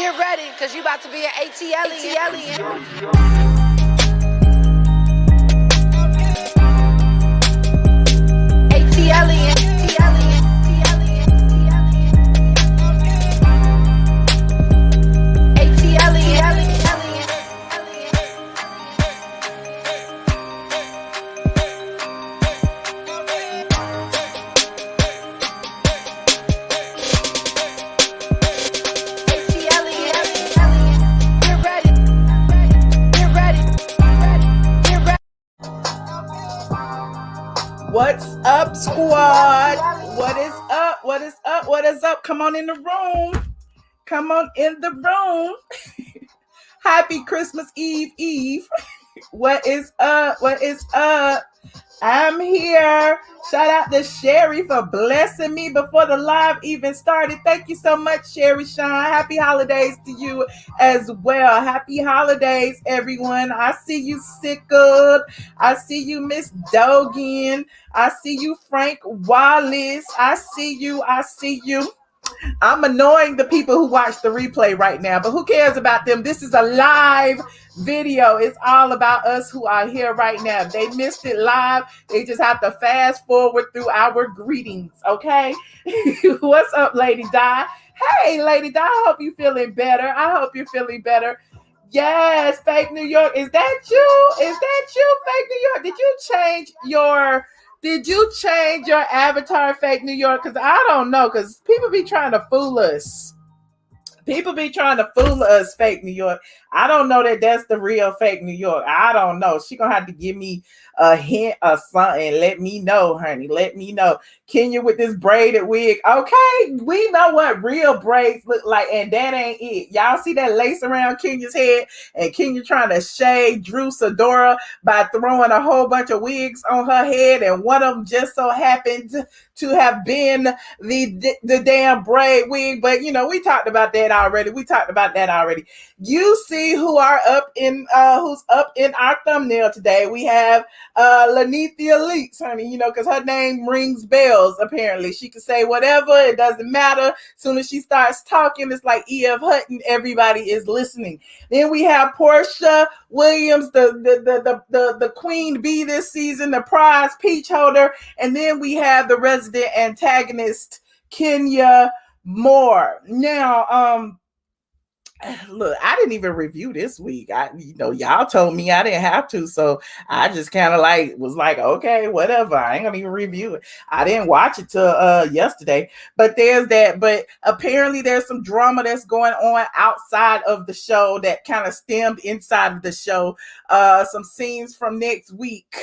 Get ready, because you about to be an ATLien. What's up, squad? What is up? What is up? What is up? Come on in the room. Come on in the room. Happy Christmas Eve. What is up? What is up? I'm here. Shout out to Sherry for blessing me before the live even started. Thank you so much, Sherry Sean. Happy holidays to you as well. Happy holidays, everyone. I see you, Sickle. I see you, Miss Dogan. I see you, Frank Wallace. I see you. I'm annoying the people who watch the replay right now, but who cares about them? This is a live video. It's all about us who are here right now. If they missed it live, they just have to fast forward through our greetings, okay? What's up, Lady Di? Hey, Lady Di, I hope you're feeling better. Yes, Fake New York. Is that you? Fake New York? Did you change your avatar, Fake New York? Because I don't know, because people be trying to fool us. Fake New York. I don't know that that's the real Fake New York. I don't know. She gonna have to give me a hint or something. Let me know, honey. Let me know. Kenya with this braided wig. Okay, we know what real braids look like, and that ain't it. Y'all see that lace around Kenya's head, and Kenya trying to shade Drew Sidora by throwing a whole bunch of wigs on her head, and one of them just so happened to have been the damn braid wig. But you know, we talked about that already. You see who are up in who's up in our thumbnail today. We have Nene Leakes, honey, you know, because her name rings bells. Apparently she can say whatever, it doesn't matter. As soon as she starts talking, it's like E.F. Hutton, everybody is listening. Then we have Porsha Williams, the queen bee this season, the prize peach holder, and then we have the resident antagonist, Kenya Moore. Now, look, I didn't even review this week. Y'all told me I didn't have to, so I just kind of was like, okay, whatever. I ain't gonna even review it. I didn't watch it till yesterday, but there's that. But apparently, there's some drama that's going on outside of the show that kind of stemmed inside of the show. Some scenes from next week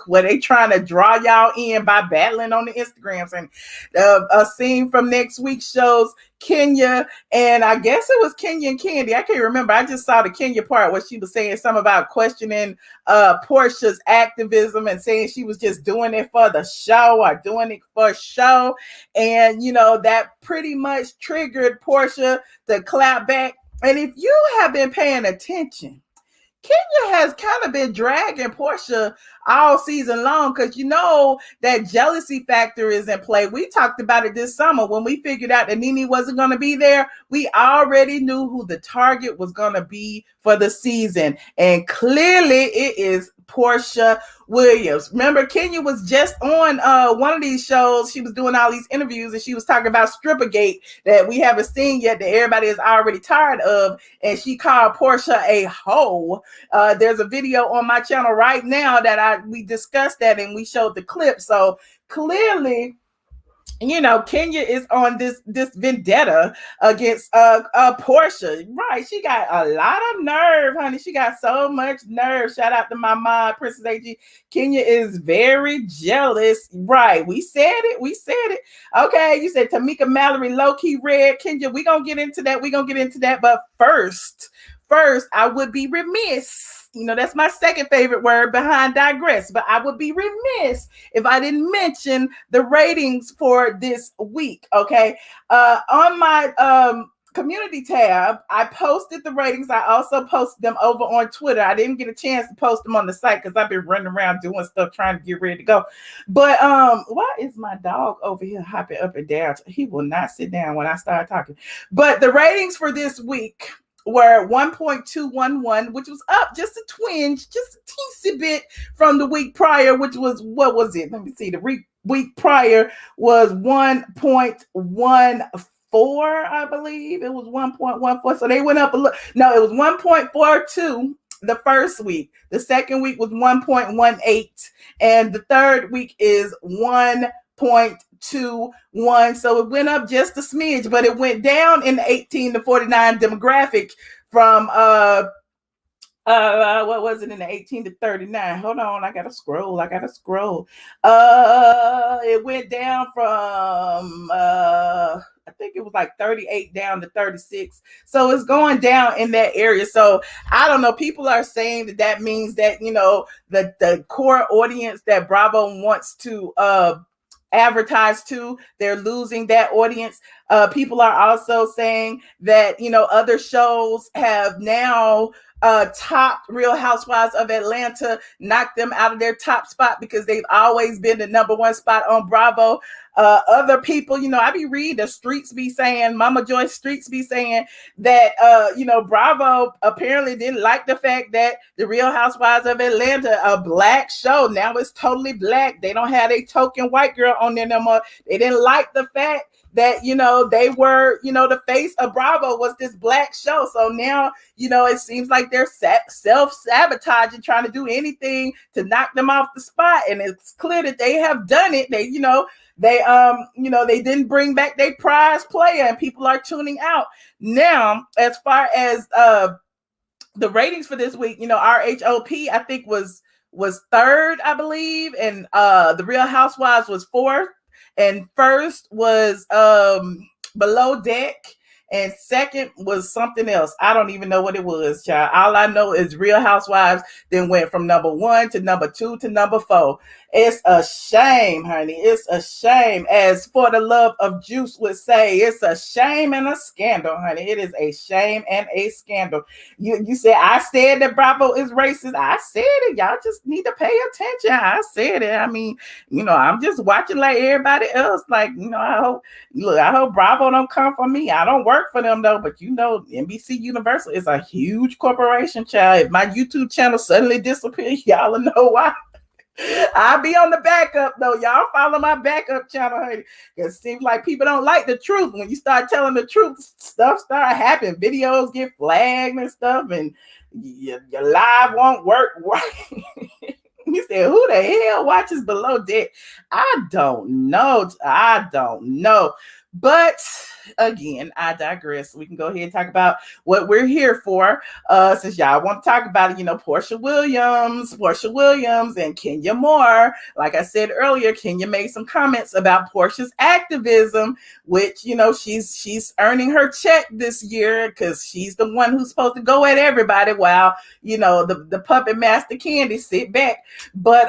where they trying to draw y'all in by battling on the Instagrams, and a scene from next week shows Kenya, and I guess it was Kenya and Candy. I can't remember. I just saw the Kenya part where she was saying something about questioning Porsha's activism and saying she was just doing it for the show or doing it for show. And, you know, that pretty much triggered Porsha to clap back. And if you have been paying attention, Kenya has kind of been dragging Porsha all season long because you know that jealousy factor is in play. We talked about it this summer when we figured out that Nene wasn't going to be there. We already knew who the target was going to be for the season, and clearly it is Porsha Williams. Remember, Kenya was just on one of these shows. She was doing all these interviews, and she was talking about Strippergate that we haven't seen yet, that everybody is already tired of, and she called Porsha a hoe. There's a video on my channel right now that we discussed that, and we showed the clip. So clearly, you know, Kenya is on this vendetta against Porsha. Right. She got a lot of nerve, honey. She got so much nerve. Shout out to my mom, Princess AG. Kenya is very jealous. Right. We said it. Okay. You said Tamika Mallory low-key red. Kenya, we're going to get into that. But first, I would be remiss. You know, that's my second favorite word behind digress, but I would be remiss if I didn't mention the ratings for this week. Okay. On my community tab, I posted the ratings. I also posted them over on Twitter. I didn't get a chance to post them on the site because I've been running around doing stuff, trying to get ready to go. But why is my dog over here hopping up and down? He will not sit down when I start talking. But the ratings for this week were 1.211, which was up just a twinge, just a teensy bit from the week prior, which was, what was it? Let me see. The week prior was 1.14, I believe. It was 1.14. So they went up a little. No, it was 1.42 the first week. The second week was 1.18. And the third week is 1.21. So it went up just a smidge, but it went down in the 18 to 49 demographic from what was it in the 18 to 39? Hold on, I gotta scroll. It went down from I think it was like 38 down to 36. So it's going down in that area. So I don't know. People are saying that means that, you know, the core audience that Bravo wants to advertise to, they're losing that audience. People are also saying that, you know, other shows have now topped Real Housewives of Atlanta, knocked them out of their top spot because they've always been the number one spot on Bravo. Other people, you know, I be reading the streets be saying, Mama Joyce streets be saying that, you know, Bravo apparently didn't like the fact that the Real Housewives of Atlanta, a black show, now it's totally black. They don't have a token white girl on there no more. They didn't like the fact that, you know, they were, you know, the face of Bravo was this black show. So now, you know, it seems like they're self-sabotaging, trying to do anything to knock them off the spot. And it's clear that they have done it. They, you know, they didn't bring back their prize player, and people are tuning out. Now, as far as the ratings for this week, you know, RHOP, I think was third, I believe. And the Real Housewives was fourth. And first was Below Deck, and second was something else. I don't even know what it was, child. All I know is Real Housewives then went from number 1 to number 2 to number 4. It's a shame, honey. It's a shame. As For the Love of Juice would say, it's a shame and a scandal, honey. It is a shame and a scandal. You said, I said that Bravo is racist. I said it. Y'all just need to pay attention. I said it. I mean, you know, I'm just watching like everybody else. Like, you know, I hope Bravo don't come for me. I don't work for them though, but you know, NBC Universal is a huge corporation, child. If my YouTube channel suddenly disappears, y'all will know why. I'll be on the backup though. Y'all follow my backup channel, honey. It seems like people don't like the truth. When you start telling the truth, stuff start happening. Videos get flagged and stuff, and your live won't work right. You said, who the hell watches Below Deck? I don't know. But again, I digress. We can go ahead and talk about what we're here for. Since y'all want to talk about it, you know, Porsha Williams and Kenya Moore. Like I said earlier, Kenya made some comments about Porsha's activism, which, you know, she's earning her check this year because she's the one who's supposed to go at everybody while, you know, the puppet master Candy sit back. But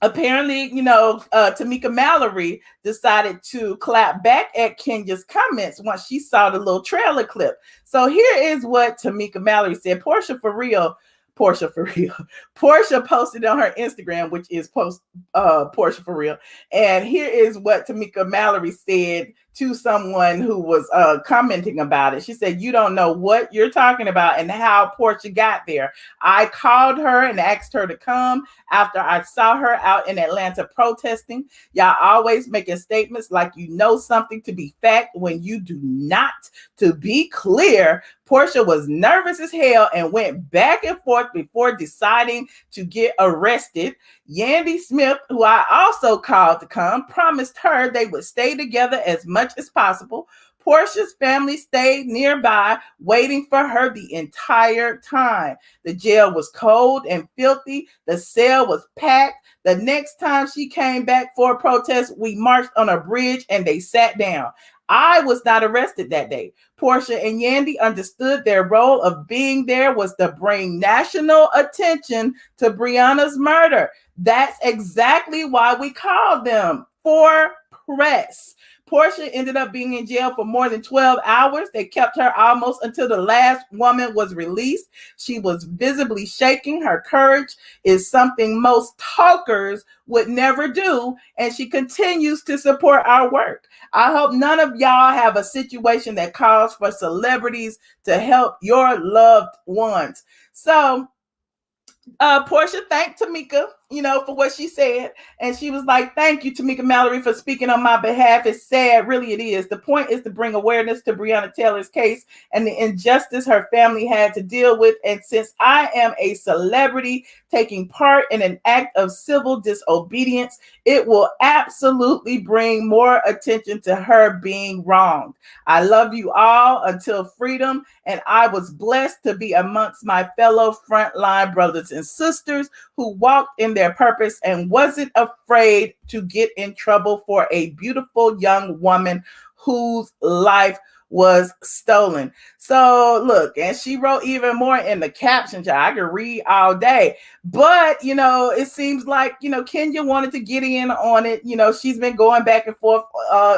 apparently, you know, Tamika Mallory decided to clap back at Kenya's comments once she saw the little trailer clip. So here is what Tamika Mallory said. Porsha for real. Porsha posted on her Instagram, which is Porsha for real. And here is what Tamika Mallory said to someone who was commenting about it. She said, "You don't know what you're talking about and how Porsha got there. I called her and asked her to come after I saw her out in Atlanta protesting. Y'all always making statements like you know something to be fact when you do not. To be clear, Porsha was nervous as hell and went back and forth before deciding to get arrested. Yandy Smith, who I also called to come, promised her they would stay together as much as possible. Porsha's family stayed nearby, waiting for her the entire time. The jail was cold and filthy. The cell was packed. The next time she came back for a protest, we marched on a bridge and they sat down. I was not arrested that day. Porsha and Yandy understood their role of being there was to bring national attention to Breonna's murder. That's exactly why we called them, for press. Porsha ended up being in jail for more than 12 hours. They kept her almost until the last woman was released. She was visibly shaking. Her courage is something most talkers would never do, and she continues to support our work. I hope none of y'all have a situation that calls for celebrities to help your loved ones. So Porsha thanked Tamika, for what she said. And she was like, thank you, Tamika Mallory, for speaking on my behalf. It's sad, really it is. The point is to bring awareness to Breonna Taylor's case and the injustice her family had to deal with. And since I am a celebrity taking part in an act of civil disobedience, it will absolutely bring more attention to her being wronged. I love you all until freedom, and I was blessed to be amongst my fellow frontline brothers and sisters who walked in their purpose and wasn't afraid to get in trouble for a beautiful young woman whose life was stolen. So look, and she wrote even more in the caption. I could read all day, but it seems like Kenya wanted to get in on it. She's been going back and forth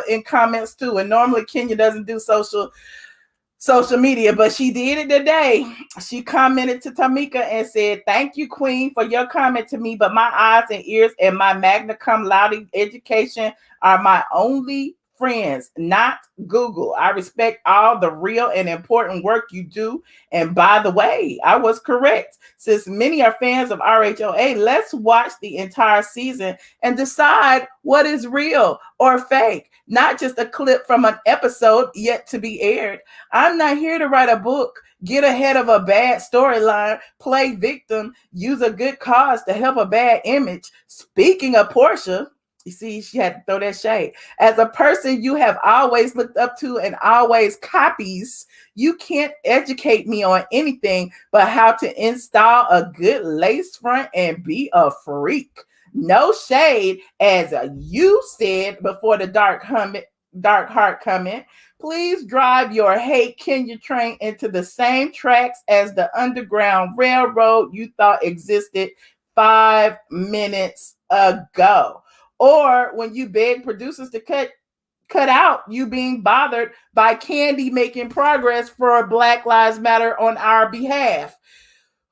in comments too, and normally Kenya doesn't do social media, but she did it today. She commented to Tamika and said, thank you, Queen, for your comment to me, but my eyes and ears and my magna cum laude education are my only friends, not Google. I respect all the real and important work you do. And by the way, I was correct. Since many are fans of RHOA, let's watch the entire season and decide what is real or fake, not just a clip from an episode yet to be aired. I'm not here to write a book, get ahead of a bad storyline, play victim, use a good cause to help a bad image. Speaking of Porsha, you see, she had to throw that shade. As a person you have always looked up to and always copies, you can't educate me on anything but how to install a good lace front and be a freak. No shade, as you said before the dark heart comment. Please drive your hate Kenya train into the same tracks as the Underground Railroad you thought existed 5 minutes ago. Or when you beg producers to cut out you being bothered by Candy making progress for Black Lives Matter on our behalf.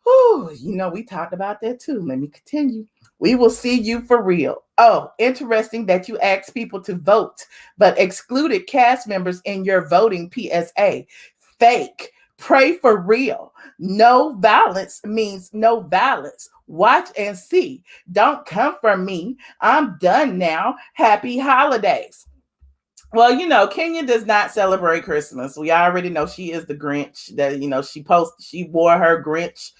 Whew, we talked about that too. Let me continue. We will see you for real. Oh, interesting that you asked people to vote, but excluded cast members in your voting PSA. Fake. Pray for real. No violence means no violence. Watch and see. Don't come for me. I'm done now. Happy holidays. Well, Kenya does not celebrate Christmas. We already know she is the Grinch. That she wore her Grinch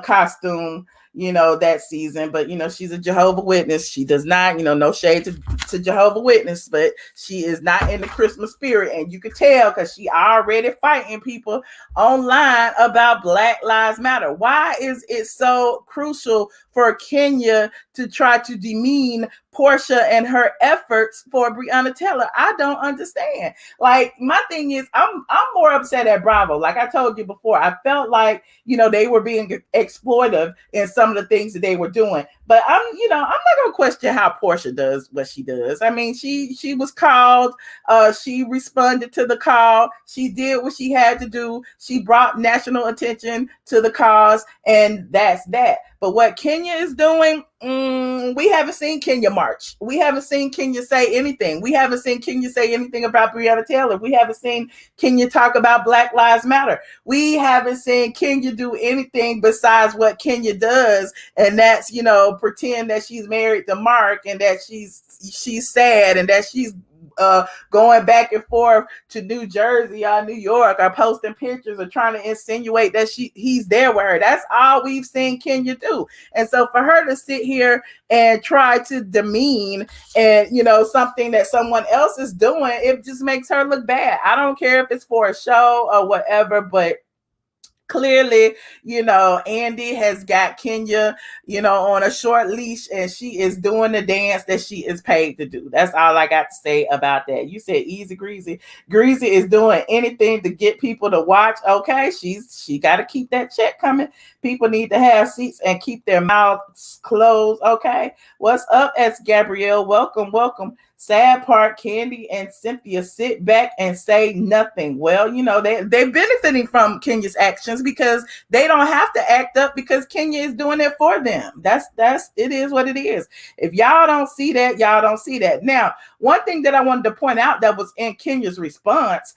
costume that season, but she's a Jehovah's Witness. She does not, no shade to Jehovah's Witness, but she is not in the Christmas spirit, and you could tell because she already fighting people online about Black Lives Matter. Why is it so crucial for Kenya to try to demean Porsha and her efforts for Breonna Taylor? I don't understand. Like, my thing is, I'm more upset at Bravo. Like I told you before, I felt like they were being exploitive in some of the things that they were doing. But I'm not gonna question how Porsha does what she does. I mean, she was called, she responded to the call, she did what she had to do, she brought national attention to the cause, and that's that. But what Kenya is doing, we haven't seen Kenya march. We haven't seen Kenya say anything. We haven't seen Kenya say anything about Breonna Taylor. We haven't seen Kenya talk about Black Lives Matter. We haven't seen Kenya do anything besides what Kenya does, and that's pretend that she's married to Mark and that she's sad and that she's going back and forth to New Jersey or New York or posting pictures or trying to insinuate that he's there with her. That's all we've seen Kenya do. And so for her to sit here and try to demean and something that someone else is doing, it just makes her look bad. I don't care if it's for a show or whatever, but clearly, Andy has got Kenya, on a short leash, and she is doing the dance that she is paid to do. That's all I got to say about that. You said Easy Greasy. Greasy is doing anything to get people to watch. Okay, she got to keep that check coming. People need to have seats and keep their mouths closed. Okay, what's up, S. Gabrielle? Welcome. Sad part, Candy and Cynthia sit back and say nothing. Well, they're benefiting from Kenya's actions because they don't have to act up because Kenya is doing it for them. That's it is what it is. If y'all don't see that, y'all don't see that. Now, one thing that I wanted to point out that was in Kenya's response,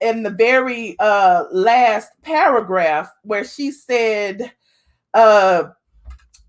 in the very last paragraph where she said, let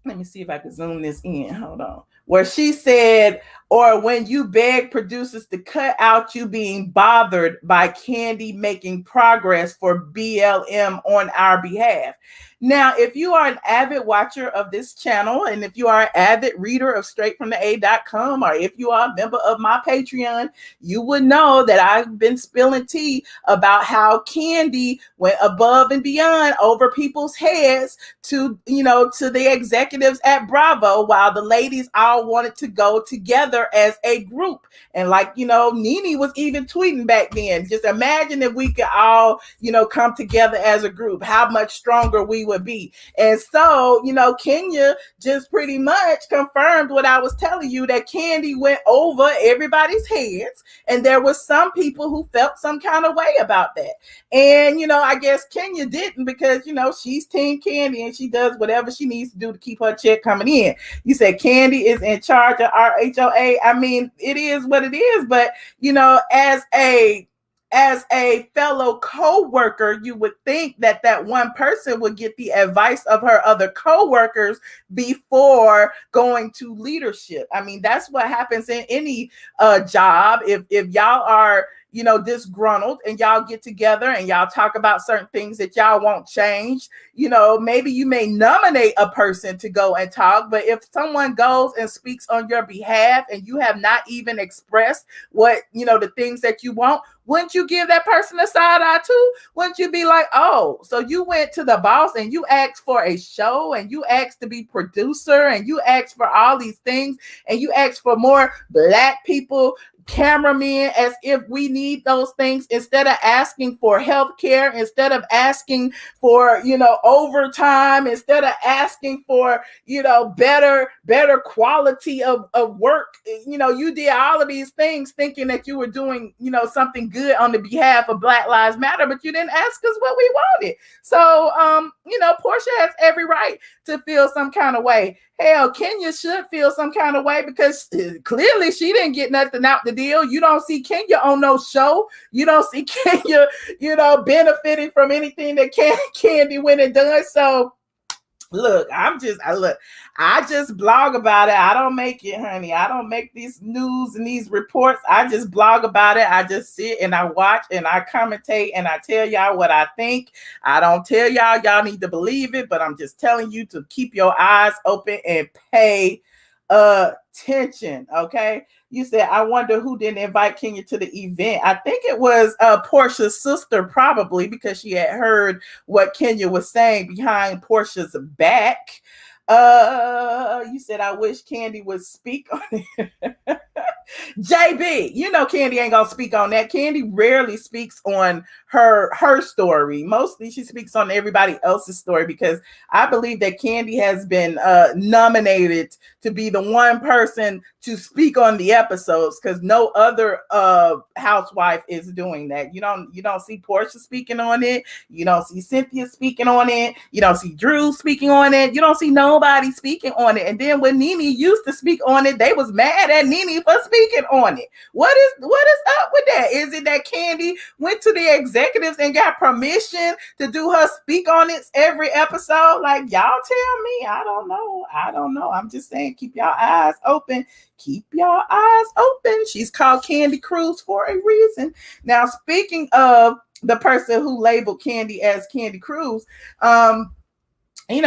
me see if I can zoom this in. Hold on. Where she said, or when you beg producers to cut out you being bothered by Candy making progress for BLM on our behalf. Now, if you are an avid watcher of this channel, and if you are an avid reader of straightfromtheA.com, or if you are a member of my Patreon, you would know that I've been spilling tea about how Candy went above and beyond over people's heads to the executives at Bravo, while the ladies all wanted to go together as a group. And Nene was even tweeting back then, just imagine if we could all, come together as a group, how much stronger we would be. And so, Kenya just pretty much confirmed what I was telling you, that Candy went over everybody's heads, and there was some people who felt some kind of way about that. And, I guess Kenya didn't, because, she's Team Candy and she does whatever she needs to do to keep her check coming in. You said Candy is in charge of our HOA. I mean, it is what it is, but, as a fellow co-worker, you would think that one person would get the advice of her other co-workers before going to leadership. I mean, that's what happens in any job. If y'all are, disgruntled and y'all get together and y'all talk about certain things that y'all won't change, maybe you may nominate a person to go and talk, but if someone goes and speaks on your behalf and you have not even expressed what, the things that you want, wouldn't you give that person a side eye too? Wouldn't you be like, oh, so you went to the boss and you asked for a show and you asked to be producer and you asked for all these things and you asked for more Black people, cameramen, as if we need those things, instead of asking for health care, instead of asking for, overtime, instead of asking for, better quality of work. You did all of these things thinking that you were doing, something good on the behalf of Black Lives Matter, but you didn't ask us what we wanted. So, Porsha has every right to feel some kind of way. Hell, Kenya should feel some kind of way because clearly she didn't get nothing out the deal. You don't see Kenya on no show. You don't see Kenya, benefiting from anything that Candy went and done. So look, I just blog about it. I don't make it, honey. I don't make these news and these reports. I just blog about it. I just sit and I watch and I commentate and I tell y'all what I think. I don't tell y'all need to believe it, but I'm just telling you to keep your eyes open and pay attention. Okay. You said, I wonder who didn't invite Kenya to the event. I think it was Porsha's sister, probably, because she had heard what Kenya was saying behind Porsha's back. You said, I wish Candy would speak on it. JB, Candy ain't gonna speak on that. Candy rarely speaks on her story. Mostly she speaks on everybody else's story, because I believe that Candy has been nominated to be the one person to speak on the episodes, because no other housewife is doing that. You don't see Porsha speaking on it. You don't see Cynthia speaking on it. You don't see Drew speaking on it. You don't see nobody speaking on it. And then when Nene used to speak on it, they was mad at Nene for speaking on it. What is up with that? Is it that Candy went to the executives and got permission to do her speak on it every episode? Like, y'all tell me. I don't know. I'm just saying, keep y'all eyes open. Keep y'all eyes open. She's called Candy Cruz for a reason. Now, speaking of the person who labeled Candy as Candy Cruz,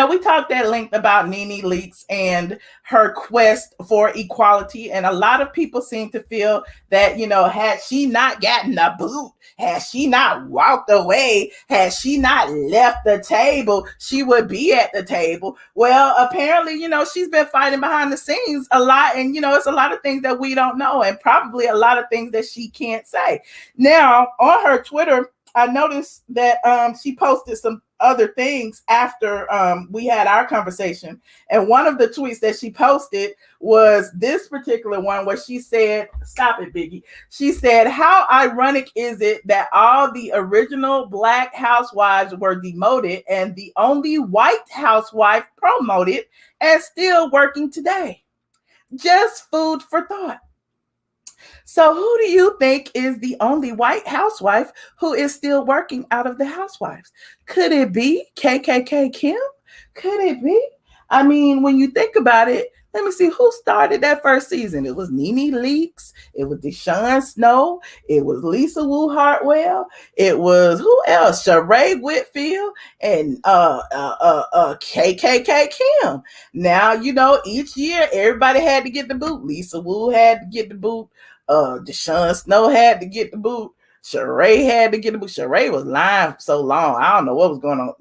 we talked at length about Nene Leakes and her quest for equality. And a lot of people seem to feel that, had she not gotten the boot, had she not walked away, had she not left the table, she would be at the table. Well, apparently, she's been fighting behind the scenes a lot. And, it's a lot of things that we don't know, and probably a lot of things that she can't say. Now, on her Twitter, I noticed that she posted some other things after we had our conversation. And one of the tweets that she posted was this particular one where she said, "Stop it, Biggie." She said, "How ironic is it that all the original Black housewives were demoted and the only white housewife promoted and still working today? Just food for thought." So who do you think is the only white housewife who is still working out of the housewives? Could it be KKK Kim? Could it be? I mean, when you think about it, let me see who started that first season. It was Nene Leakes. It was Deshaun Snow. It was Lisa Wu Hartwell. It was who else? Sheree Whitfield and KKK Kim. Now, you know, each year everybody had to get the boot. Lisa Wu had to get the boot. Deshaun Snow had to get the boot. Sheree had to get the boot. Sheree was lying so long. I don't know what was going on,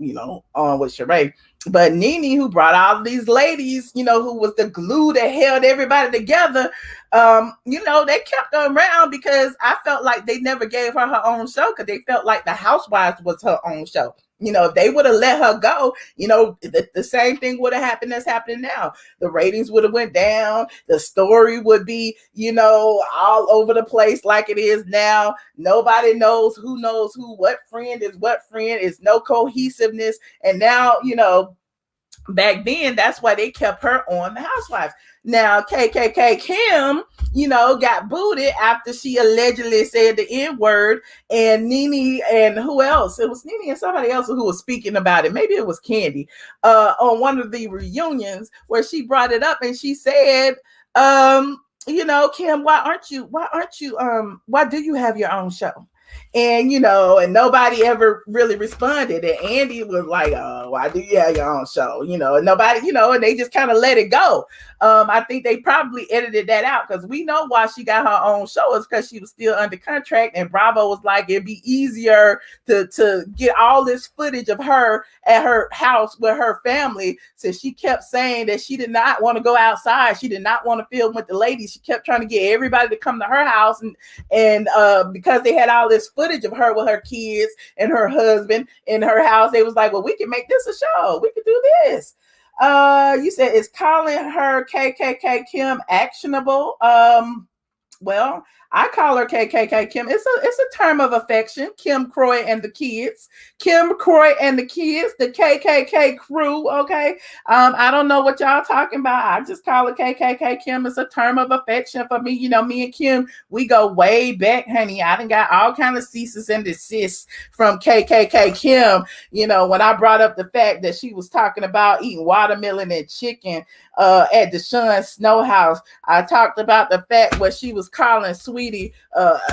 on with Sheree. But Nene, who brought all these ladies, who was the glue that held everybody together, they kept her around because I felt like they never gave her own show because they felt like the Housewives was her own show. If they would have let her go, the same thing would have happened that's happening now. The ratings would have went down. The story would be, all over the place like it is now. Nobody knows who, what friend is what friend. It's no cohesiveness. And now, back then, that's why they kept her on the Housewives. Now, KKK Kim, got booted after she allegedly said the N-word, and Nene and who else? It was Nene and somebody else who was speaking about it. Maybe it was Candy on one of the reunions where she brought it up and she said, Kim, why do you have your own show? And and nobody ever really responded. And Andy was like, "Oh, why do you have your own show?" And nobody, and they just kind of let it go. I think they probably edited that out because we know why she got her own show is because she was still under contract, and Bravo was like, it'd be easier to get all this footage of her at her house with her family. So she kept saying that she did not want to go outside. She did not want to film with the ladies. She kept trying to get everybody to come to her house, and because they had all this footage of her with her kids and her husband in her house, they was like, well, we can make this a show. We could do this. You said, is calling her KKK Kim actionable? Well, I call her KKK Kim. It's a term of affection. Kim Croy and the kids. Kim Croy and the kids, the KKK crew. Okay. I don't know what y'all talking about. I just call her KKK Kim. It's a term of affection for me. Me and Kim, we go way back, honey. I done got all kind of ceases and desists from KKK Kim. When I brought up the fact that she was talking about eating watermelon and chicken at Deshaun Snow house, I talked about the fact where she was calling Sweetie,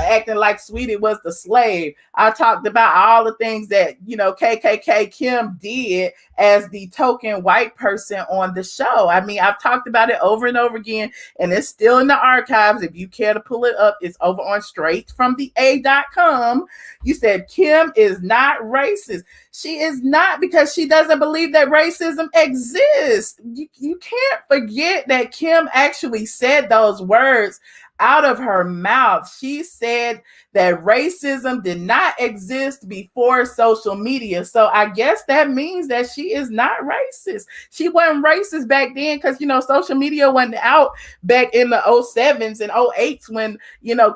acting like Sweetie was the slave. I talked about all the things that, KKK Kim did as the token white person on the show. I mean, I've talked about it over and over again, and it's still in the archives. If you care to pull it up, it's over on straightfromtheA.com. You said Kim is not racist. She is not, because she doesn't believe that racism exists. You can't forget that Kim actually said those words out of her mouth. She said that racism did not exist before social media. So I guess that means that she is not racist. She wasn't racist back then because, social media wasn't out back in the 07s and 08s when,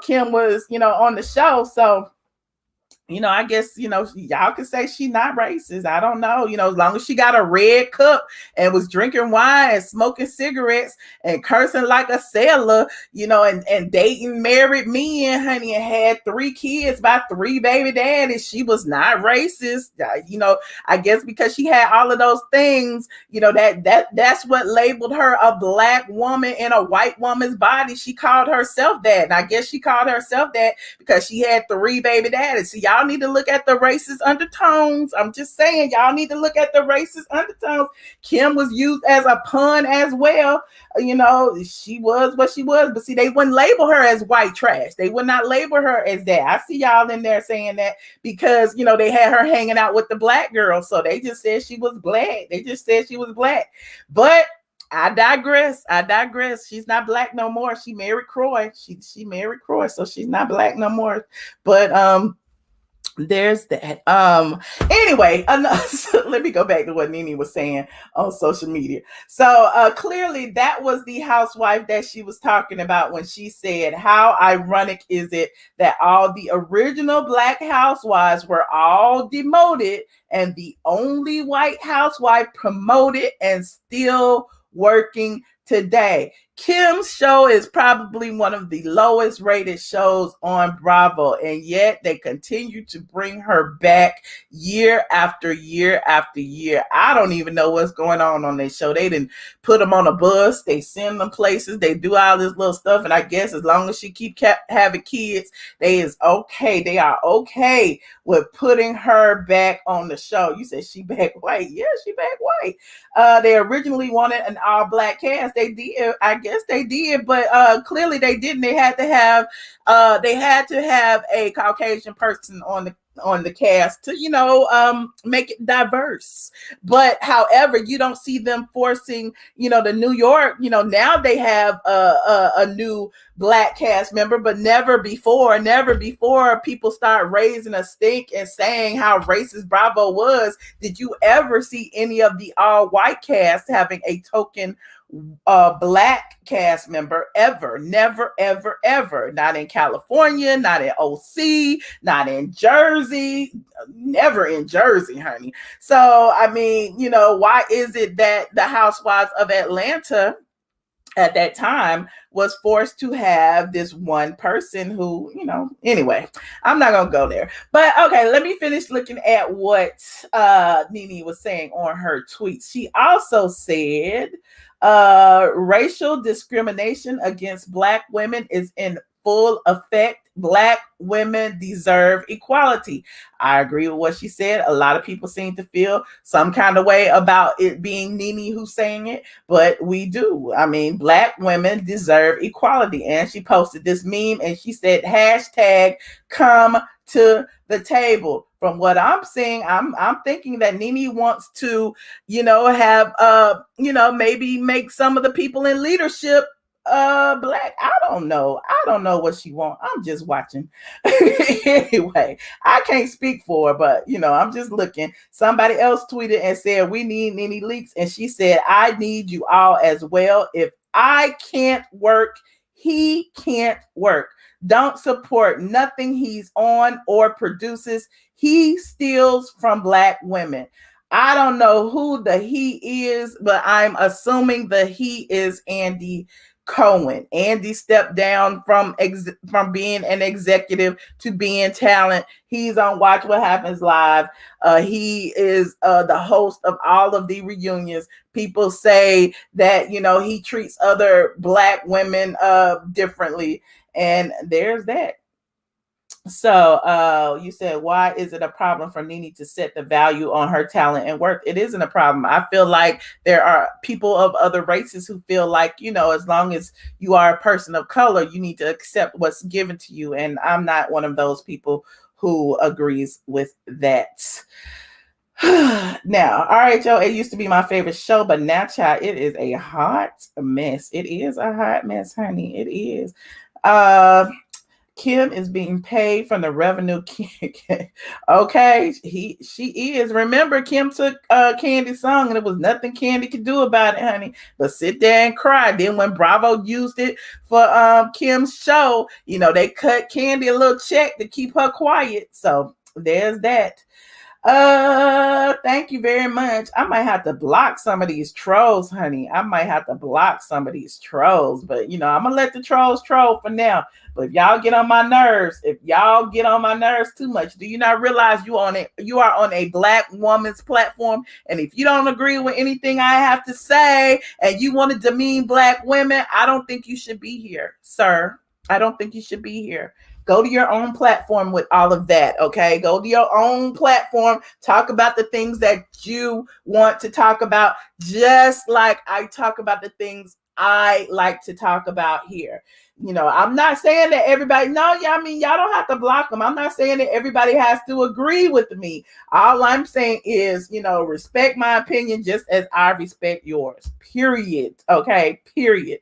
Kim was, on the show. So I guess, y'all could say she's not racist. I don't know. As long as she got a red cup and was drinking wine and smoking cigarettes and cursing like a sailor, and dating married men, honey, and had 3 kids by 3 baby daddies, she was not racist. I guess because she had all of those things, that's what labeled her a black woman in a white woman's body. She called herself that. And I guess she called herself that because she had 3 baby daddies. So y'all need to look at the racist undertones. I'm just saying, y'all need to look at the racist undertones. Kim was used as a pun as well. She was what she was, but see, they wouldn't label her as white trash. They would not label her as that. I see y'all in there saying that because, they had her hanging out with the black girls. So they just said she was black. They just said she was black. But I digress. She's not black no more. She married Croy. She married Croy, so she's not black no more. But there's that. Anyway, let me go back to what Nene was saying on social media. So clearly that was the housewife that she was talking about when she said, how ironic is it that all the original black housewives were all demoted and the only white housewife promoted and still working today. Kim's show is probably one of the lowest rated shows on Bravo, and yet they continue to bring her back year after year after year. I don't even know what's going on their show. They didn't put them on a bus. They send them places. They do all this little stuff, and I guess as long as she keep having kids, they is okay. They are okay with putting her back on the show. You said she back white. Yeah, she back white. They originally wanted an all-black cast. They did. I guess they did, but clearly they didn't. They had to have a Caucasian person on the cast to make it diverse. But however, you don't see them forcing the New York. Now they have a new black cast member, but never before people start raising a stink and saying how racist Bravo was did you ever see any of the all white cast having a token black cast member ever. Never, ever, ever. Not in California, not in OC, not in Jersey, never in Jersey, honey. So I mean, why is it that the Housewives of Atlanta at that time was forced to have this one person who, anyway, I'm not going to go there. But okay, let me finish looking at what Nene was saying on her tweet. She also said, racial discrimination against Black women is in full effect. Black women deserve equality. I agree with what she said. A lot of people seem to feel some kind of way about it being Nene who's saying it, but we do. I mean, Black women deserve equality. And she posted this meme and she said, hashtag come to the table. From what I'm seeing, I'm thinking that Nene wants to, have maybe make some of the people in leadership Black. I don't know what she wants. I'm just watching. Anyway, I can't speak for her, but I'm just looking. Somebody else tweeted and said, we need Nene Leakes, and she said, I need you all as well. If I can't work, he can't work. Don't support nothing he's on or produces. He steals from Black women. I don't know who the he is, but I'm assuming the he is Andy Cohen. Andy stepped down from being an executive to being talent. He's on Watch What Happens Live. He is the host of all of the reunions. People say that he treats other Black women differently, and there's that. So you said, why is it a problem for Nene to set the value on her talent and worth? It isn't a problem. I feel like there are people of other races who feel like, as long as you are a person of color, you need to accept what's given to you. And I'm not one of those people who agrees with that. Now, all right, Joe, it used to be my favorite show, but now, child, it is a hot mess. It is a hot mess, honey. It is. Kim is being paid from the revenue. Okay, she is. Remember, Kim took Candy's song, and it was nothing Candy could do about it, honey, but sit there and cry. Then when Bravo used it for Kim's show, they cut Candy a little check to keep her quiet. So there's that. Thank you very much. I might have to block some of these trolls, honey. I might have to block some of these trolls, but I'm gonna let the trolls troll for now. But if y'all get on my nerves, too much, do you not realize you are on a Black woman's platform? And if you don't agree with anything I have to say and you want to demean Black women, I don't think you should be here, sir. I don't think you should be here. Go to your own platform with all of that, okay? Go to your own platform. Talk about the things that you want to talk about, just like I talk about the things I like to talk about here. I'm not saying that everybody, y'all don't have to block them. I'm not saying that everybody has to agree with me. All I'm saying is, respect my opinion just as I respect yours. Period. Okay, period.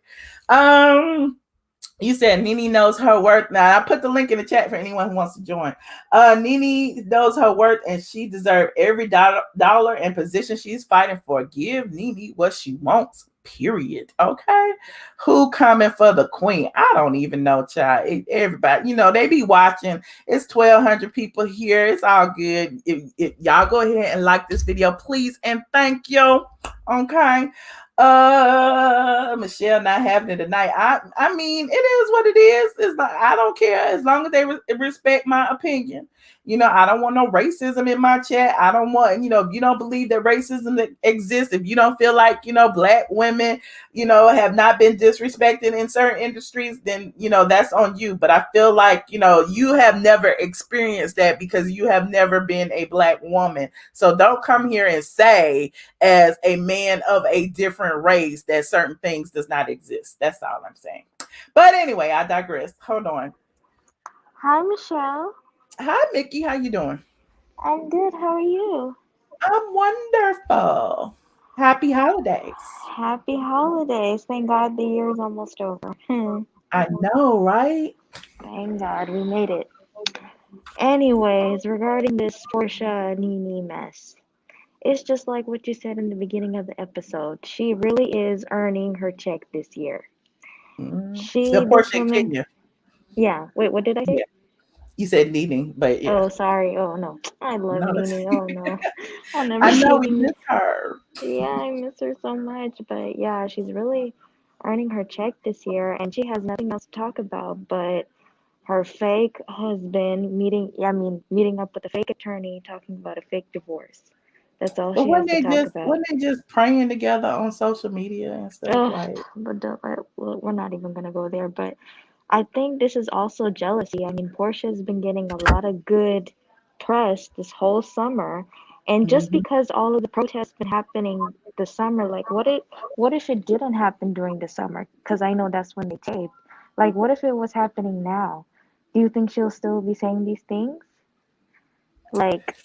You said Nene knows her worth. Now I put the link in the chat for anyone who wants to join. Nene knows her worth, and she deserves every dollar and position she's fighting for. Give Nene what she wants. Period. Okay. Who coming for the queen? I don't even know, child. Everybody, they be watching. It's 1,200 people here. It's all good. If y'all go ahead and like this video, please, and thank you. Okay. Michelle not having it tonight. I mean, it is what it is. It's like, I don't care as long as they respect my opinion. I don't want no racism in my chat. I don't want, if you don't believe that racism exists, if you don't feel like, black women, have not been disrespected in certain industries, then, that's on you. But I feel like, you have never experienced that because you have never been a black woman. So don't come here and say, as a man of a different race, that certain things does not exist. That's all I'm saying. But anyway, I digress. Hold on. Hi, Michelle. Hi, Mickey. How you doing? I'm good. How are you? I'm wonderful. Happy holidays. Happy holidays. Thank God the year is almost over. I know, right? Thank God we made it. Anyways, regarding this Porsha Nene mess, it's just like what you said in the beginning of the episode. She really is earning her check this year. The This Porsha woman, Kenya. yeah. Wait, what did I say? Yeah. You said needing, but yeah. Oh, sorry. Oh, no. I love No, Nene. Oh, no. I'll never I see know we Nene. miss her. Yeah, I miss her so much, but yeah, she's really earning her check this year and she has nothing else to talk about, but her fake husband meeting up with a fake attorney talking about a fake divorce. That's all But she has to talk about. when they just praying together on social media and stuff Oh, like. but we're not even gonna go there, but I think this is also jealousy. I mean, Portia's been getting a lot of good press this whole summer, and just Mm-hmm. because all of the protests been happening this summer, like what if it didn't happen during the summer? Because I know that's when they tape. Like, what if it was happening now? Do you think she'll still be saying these things? Like,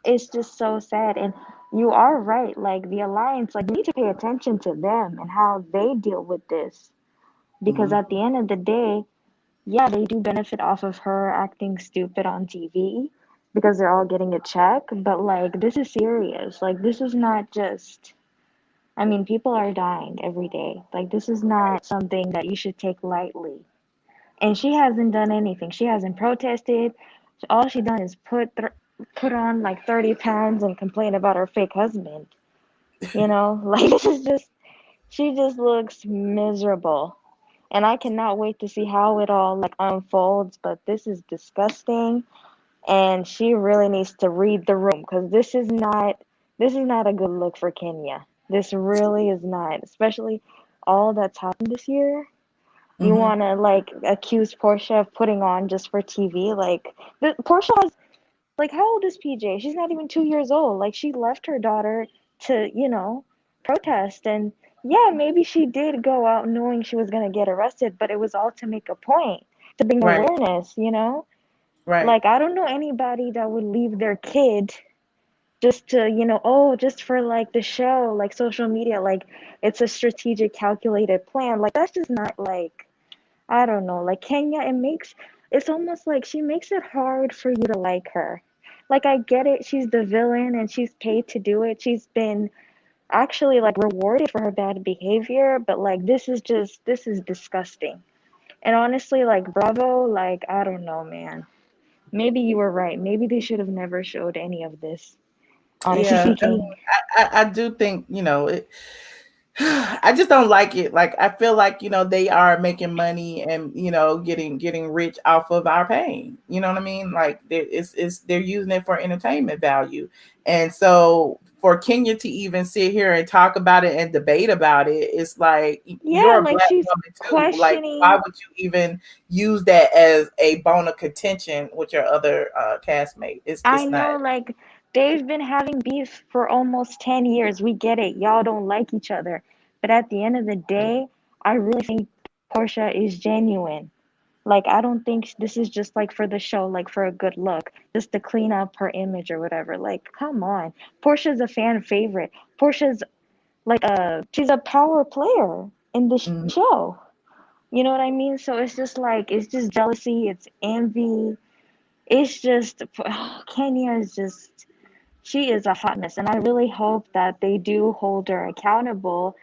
it's just so sad. And you are right. Like the alliance, like we need to pay attention to them and how they deal with this because Mm-hmm. at the end of the day, yeah, they do benefit off of her acting stupid on TV because they're all getting a check, but like this is serious. Like this is not just I mean, people are dying every day. Like this is not something that you should take lightly. And she hasn't done anything. She hasn't protested. All she done is put on like 30 pounds and complain about her fake husband. Like this is just she just looks miserable. And I cannot wait to see how it all like unfolds, but this is disgusting and she really needs to read the room because this is not a good look for Kenya. This really is not, especially all that's happened this year. You Mm-hmm. want to like accuse Porsha of putting on just for TV? Like Porsha has like how old is PJ? She's not even 2 years old. Like she left her daughter to protest and yeah, maybe she did go out knowing she was gonna get arrested, but it was all to make a point, to bring Right. awareness. Right. Like I don't know anybody that would leave their kid just to, oh, just for like the show, like social media, like it's a strategic, calculated plan. Like that's just not like I don't know, like Kenya, it's almost like she makes it hard for you to like her. Like I get it, she's the villain and she's paid to do it. She's been actually like rewarded for her bad behavior, but like this is disgusting. And honestly, like Bravo, like I don't know, man. Maybe you were right. Maybe they should have never showed any of this, honestly Yeah. speaking. I do think, I just don't like it. Like I feel like, they are making money and, getting rich off of our pain. You know what I mean? Like they're using it for entertainment value. And so for Kenya to even sit here and talk about it and debate about it, it's like Yeah, you're a like black she's woman too. Like why questioning. would you even use that as a bone of contention with your other castmate? It's I just not. know, like, they've been having beef for almost 10 years. We get it. Y'all don't like each other. But at the end of the day, I really think Porsha is genuine. Like, I don't think this is just like for the show, like for a good look, just to clean up her image or whatever. Like, come on. Portia's a fan favorite. Portia's like she's a power player in the Mhm. show. You know what I mean? So it's just like, it's just jealousy, it's envy. It's just, Kenya is just, she is a hot mess. And I really hope that they do hold her accountable.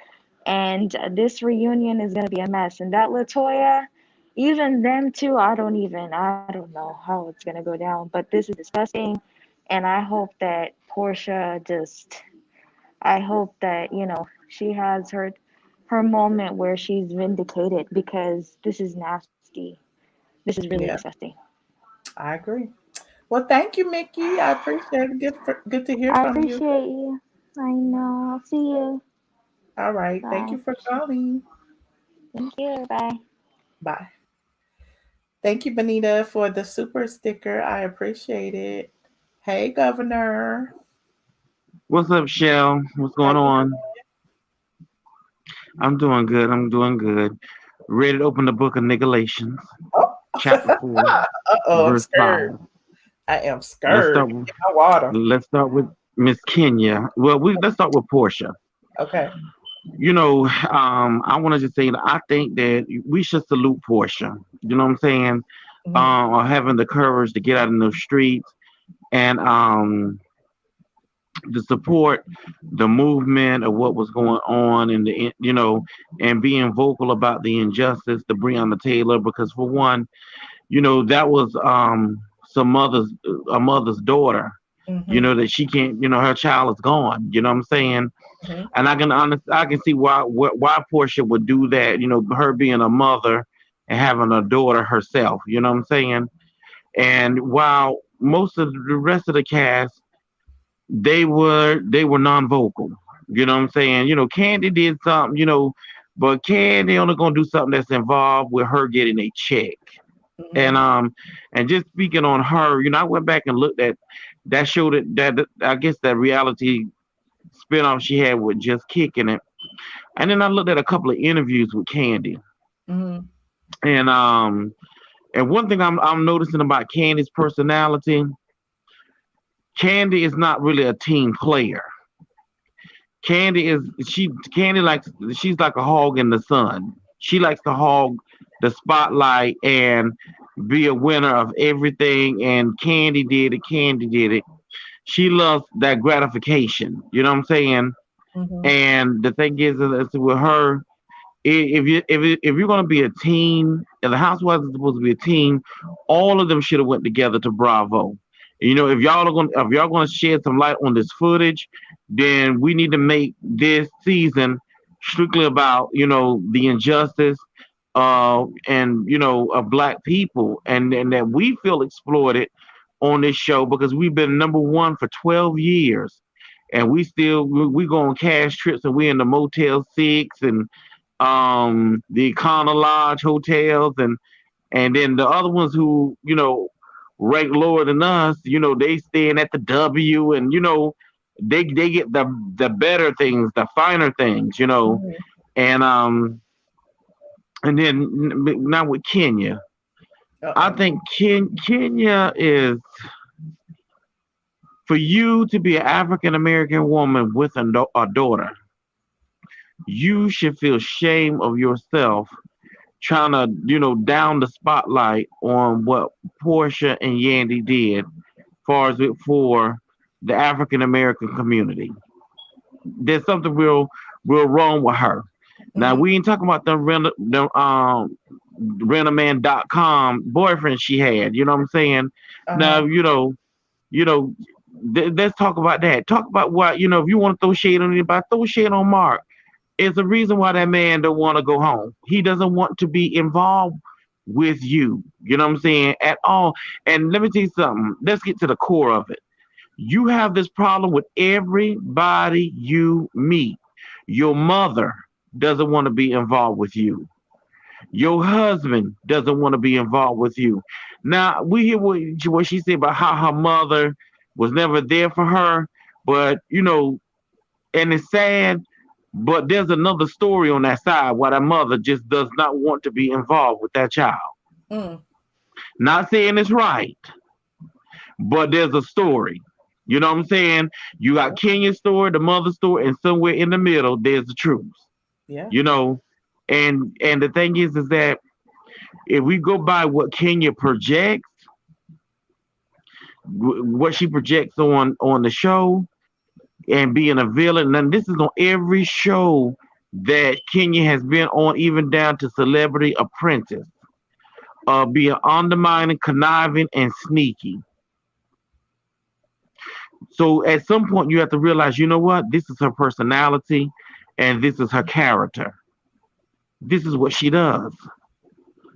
And this reunion is going to be a mess. And that Latoya, even them too, I don't know how it's going to go down. But this is disgusting. And I hope that Porsha just, I hope that, she has her moment where she's vindicated, because this is nasty. This is really Yeah, disgusting. I agree. Well, thank you, Mickey. I appreciate it. Good to hear I from you. appreciate you. I know. I'll see you. All right. Thank Bye. you for calling. Thank you. Bye. Bye. Thank you, Benita, for the super sticker. I appreciate it. Hey, Governor. What's up, Shell? What's How going you on? I'm doing good. I'm doing good. Ready to open the book of Negalations, doing? chapter Oh, 4, I'm verse scared. 5. I am Let's scared. start with Get my water. let's start with Miss Kenya. Well, let's start with Portia. Okay. I want to just say that I think that we should salute Portia. You know what I'm saying? Hmm. Or having the courage to get out in those streets and to support the movement of what was going on and and being vocal about the injustice to Breonna Taylor, because for one, that was a mother's daughter, Hmm. that she can't, her child is gone, you know what I'm saying? Hmm. And I can see why Portia would do that, her being a mother and having a daughter herself, you know what I'm saying? And while most of the rest of the cast, they were non-vocal. You know what I'm saying? Candy did something, but Candy only gonna do something that's involved with her getting a check. Hmm. And just speaking on her, I went back and looked at that show that I guess that reality spinoff she had with Just Kicking It. And then I looked at a couple of interviews with Candy. Hmm. And one thing I'm noticing about Candy's personality, Candy is not really a team player. Candy likes she's like a hog in the sun. She likes to hog the spotlight and be a winner of everything. And Candy did it. Candy did it. She loves that gratification. You know what I'm saying? Hmm. And the thing is with her, if you're gonna be a team, and the Housewives is supposed to be a team, all of them should have went together to Bravo. If y'all gonna shed some light on this footage, then we need to make this season strictly about the injustice and of black people, and that we feel exploited on this show because we've been number one for 12 years, and we go on cash trips, and we in the Motel 6 and the Econo Lodge hotels, and then the other ones who rank lower than us, they staying at the W, and they get the better things, the finer things, Hmm. and and then now with Kenya, I Uh-oh. think Kenya is, for you to be an African American woman with a daughter, you should feel shame of yourself trying to, down the spotlight on what Portia and Yandy did, far as it for the African American community. There's something real wrong with her. Now Hmm. we ain't talking about the rentaman.com boyfriend she had. You know what I'm saying? Uh-huh. Now you know. Let's talk about that. Talk about what if you want to throw shade on anybody, throw shade on Mark. It's the reason why that man don't want to go home. He doesn't want to be involved with you. You know what I'm saying? At all. And let me tell you something. Let's get to the core of it. You have this problem with everybody you meet. Your mother doesn't want to be involved with you. Your husband doesn't want to be involved with you. Now, we hear what she said about how her mother was never there for her, but, and it's sad, but there's another story on that side why that mother just does not want to be involved with that child. Mm. Not saying it's right, but there's a story. You know what I'm saying? You Yeah. got Kenya's story, the mother's story, and somewhere in the middle, there's the truth. Yeah. You know, And the thing is that if we go by what Kenya projects, what she projects on the show, and being a villain, and this is on every show that Kenya has been on, even down to Celebrity Apprentice, being undermining, conniving, and sneaky. So at some point, you have to realize, you know what? This is her personality, and this is her character. This is what she does.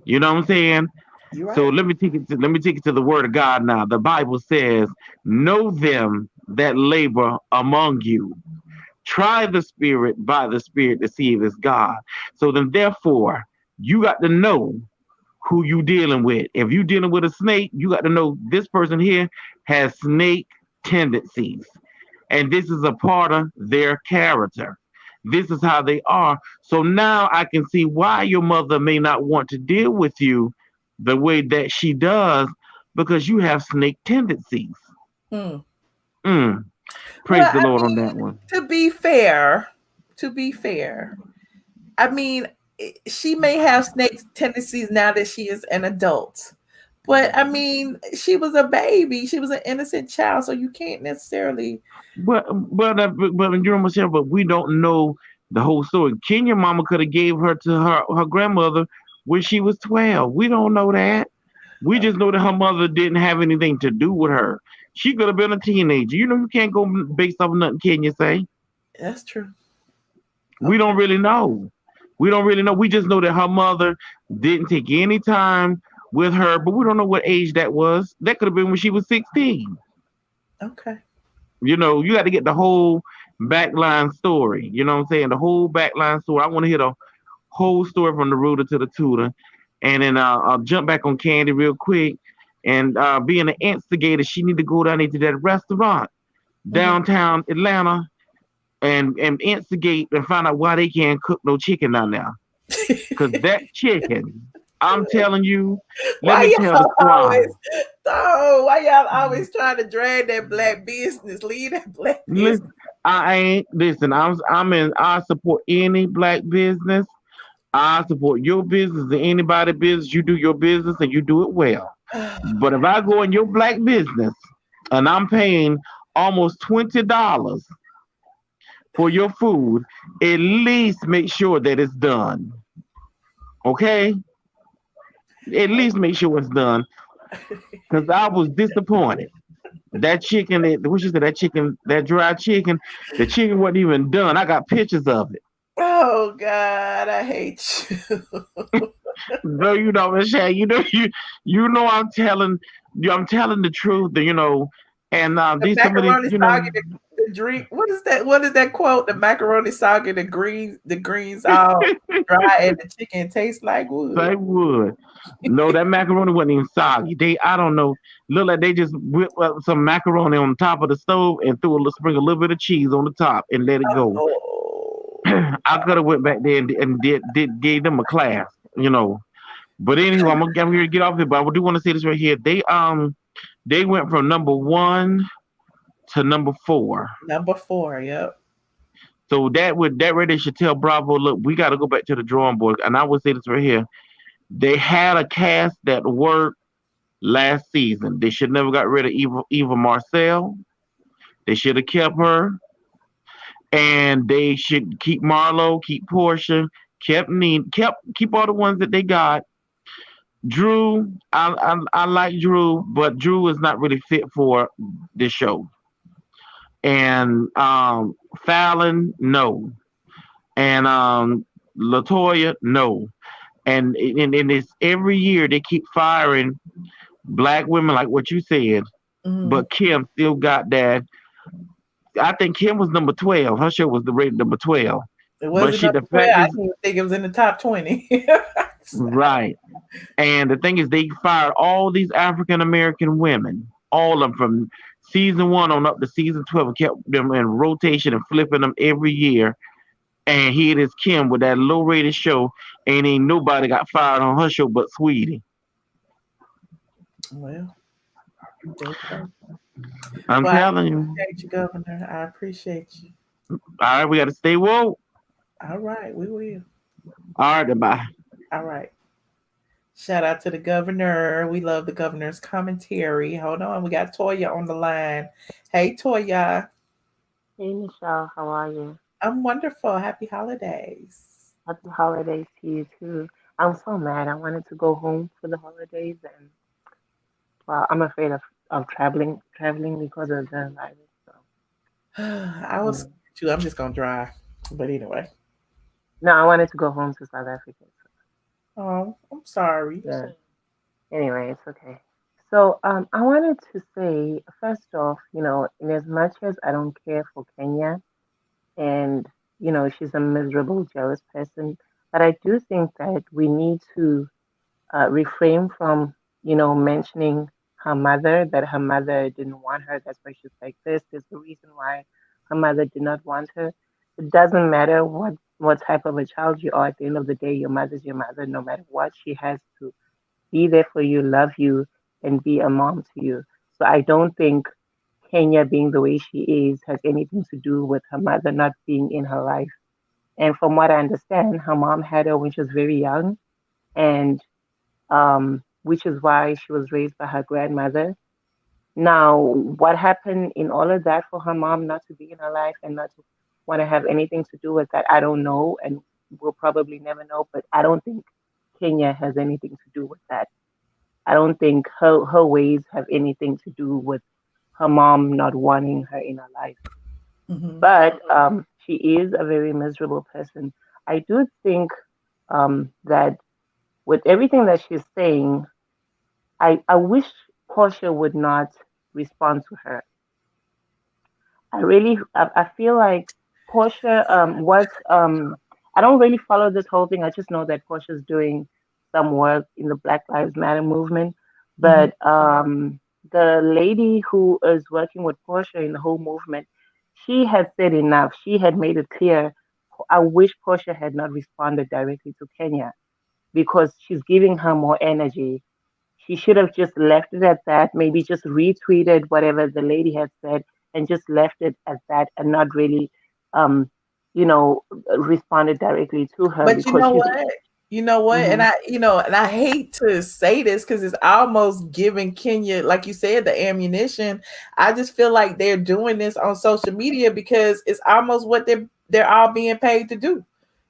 You know what I'm saying? You're So right. let me take it to the word of God now. The Bible says, "Know them that labor among you. Try the spirit by the spirit to see if it's God." So then, therefore, you got to know who you dealing with. If you dealing with a snake, you got to know this person here has snake tendencies, and this is a part of their character. This is how they are. So now I can see why your mother may not want to deal with you the way that she does, because you have snake tendencies. Hmm. Mm, Well, praise the Lord on that one. to be fair, I mean, she may have snake tendencies now that she is an adult. But I mean, she was a baby. She was an innocent child, so you can't necessarily. But you know, Michelle, but we don't know the whole story. Kenya mama could have gave her to her grandmother when she was 12. We don't know that. We just know that her mother didn't have anything to do with her. She could have been a teenager. You know, you can't go based off of nothing Kenya say. That's true. We Okay. don't really know. We don't really know. We just know that her mother didn't take any time with her, but we don't know what age that was. That could have been when she was 16. Okay. You know, you got to get the whole backline story. You know what I'm saying? The whole backline story. I want to hear the whole story from the rooter to the tutor. And then I'll jump back on Candy real quick. And being an instigator, she need to go down into that restaurant Mhm. downtown Atlanta and instigate and find out why they can't cook no chicken down there. Because that chicken, I'm telling you, let me Why tell the y'all squad. always? Oh, why y'all always trying to drag that black business? Leave that black business. Listen, I ain't listen. I'm in. I support any black business. I support your business and anybody business. You do your business and you do it well. But if I go in your black business and I'm paying almost $20 for your food, at least make sure that it's done. Okay? At least make sure it's done. Because I was disappointed. That chicken, what you said, that chicken, that dry chicken, the chicken wasn't even done. I got pictures of it. Oh God, I hate you. No, you know, Michelle, you know, I'm telling the truth. And The these some of these, macaroni saga, the drink. What is that? What is that quote? The macaroni saga, the greens all dry, and the chicken tastes like wood. they would. No, that macaroni wasn't even soggy. I don't know, look like they just whipped up some macaroni on top of the stove and threw a little bit of cheese on the top and let it go. Oh, I could have went back there and did gave them a class, you know. But anyway, I'm here to get off here. But I do want to say this right here. They went from number one to number four. number four. Yep. So that right there should tell Bravo, look, we got to go back to the drawing board. And I would say this right here. They had a cast that worked last season. They should never got rid of Eva Marcel. They should have kept her, and they should keep Marlo, keep Porsha, keep all the ones that they got. Drew, I like Drew, but Drew is not really fit for this show. And Fallon, no. And Latoya, no. And it's every year they keep firing black women like what you said, Mhm. but Kim still got that. I think Kim was number 12. Her show was the rated number 12. It But wasn't she number the 12. fact I is didn't even think it was in the top 20. right. And the thing is they fired all these African American women, all of them from season one on up to season 12, and kept them in rotation and flipping them every year. And here it is Kim with that low rated show, and ain't nobody got fired on her show but Sweetie. Well, there you go. I'm Well, I telling you. appreciate you, Governor. I appreciate you. All right, we got to stay woke. All right, we will. All right, then bye. All right. Shout out to the governor. We love the governor's commentary. Hold on. We got Toya on the line. Hey, Toya. Hey Michelle, how are you? I'm wonderful. Happy holidays. Happy holidays to you too. I'm so mad. I wanted to go home for the holidays, and well, I'm afraid of traveling because of the virus. So I was mm. scared too. I'm just going to drive. But anyway. No, I wanted to go home to South Africa. So, Oh, I'm sorry. yeah. Anyway, it's okay. So I wanted to say first off, in as much as I don't care for Kenya, and she's a miserable, jealous person, but I do think that we need to refrain from, mentioning her mother, that her mother didn't want her. That's why she's like this. There's the reason why her mother did not want her. It doesn't matter what type of a child you are. At the end of the day, your mother's your mother. No matter what, she has to be there for you, love you, and be a mom to you. So I don't think Kenya being the way she is has anything to do with her mother not being in her life. And from what I understand, her mom had her when she was very young, and which is why she was raised by her grandmother. Now, what happened in all of that for her mom not to be in her life and not to want to have anything to do with that, I don't know, and we'll probably never know. But I don't think Kenya has anything to do with that. I don't think her ways have anything to do with her mom not wanting her in her life. Hmm. But she is a very miserable person. I do think that with everything that she's saying, I wish Porsha would not respond to her. I feel like Porsha was I don't really follow this whole thing. I just know that Porsha's doing some work in the Black Lives Matter movement. Hmm. But the lady who is working with Porsha in the whole movement, she had said enough. She had made it clear. I wish Porsha had not responded directly to Kenya because she's giving her more energy. She should have just left it at that, maybe just retweeted whatever the lady had said and just left it at that and not really, um, responded directly to her But you because know she's. what? You know what? Hmm. And I hate to say this because it's almost giving Kenya, like you said, the ammunition. I just feel like they're doing this on social media because it's almost what they're all being paid to do.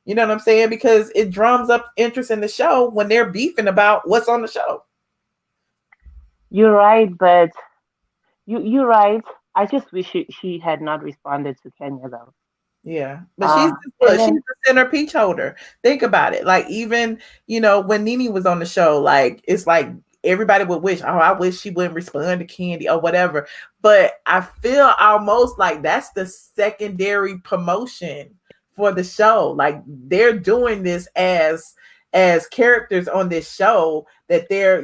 You know what I'm saying? Because it drums up interest in the show when they're beefing about what's on the show. You're right, but you're right. I just wish she had not responded to Kenya though. Yeah, but Uh, and look, she's then the center peach holder. Think about it. Like even when Nene was on the show, like it's like everybody would wish, oh, I wish she wouldn't respond to Candy or whatever. But I feel almost like that's the secondary promotion for the show. Like they're doing this as characters on this show that they're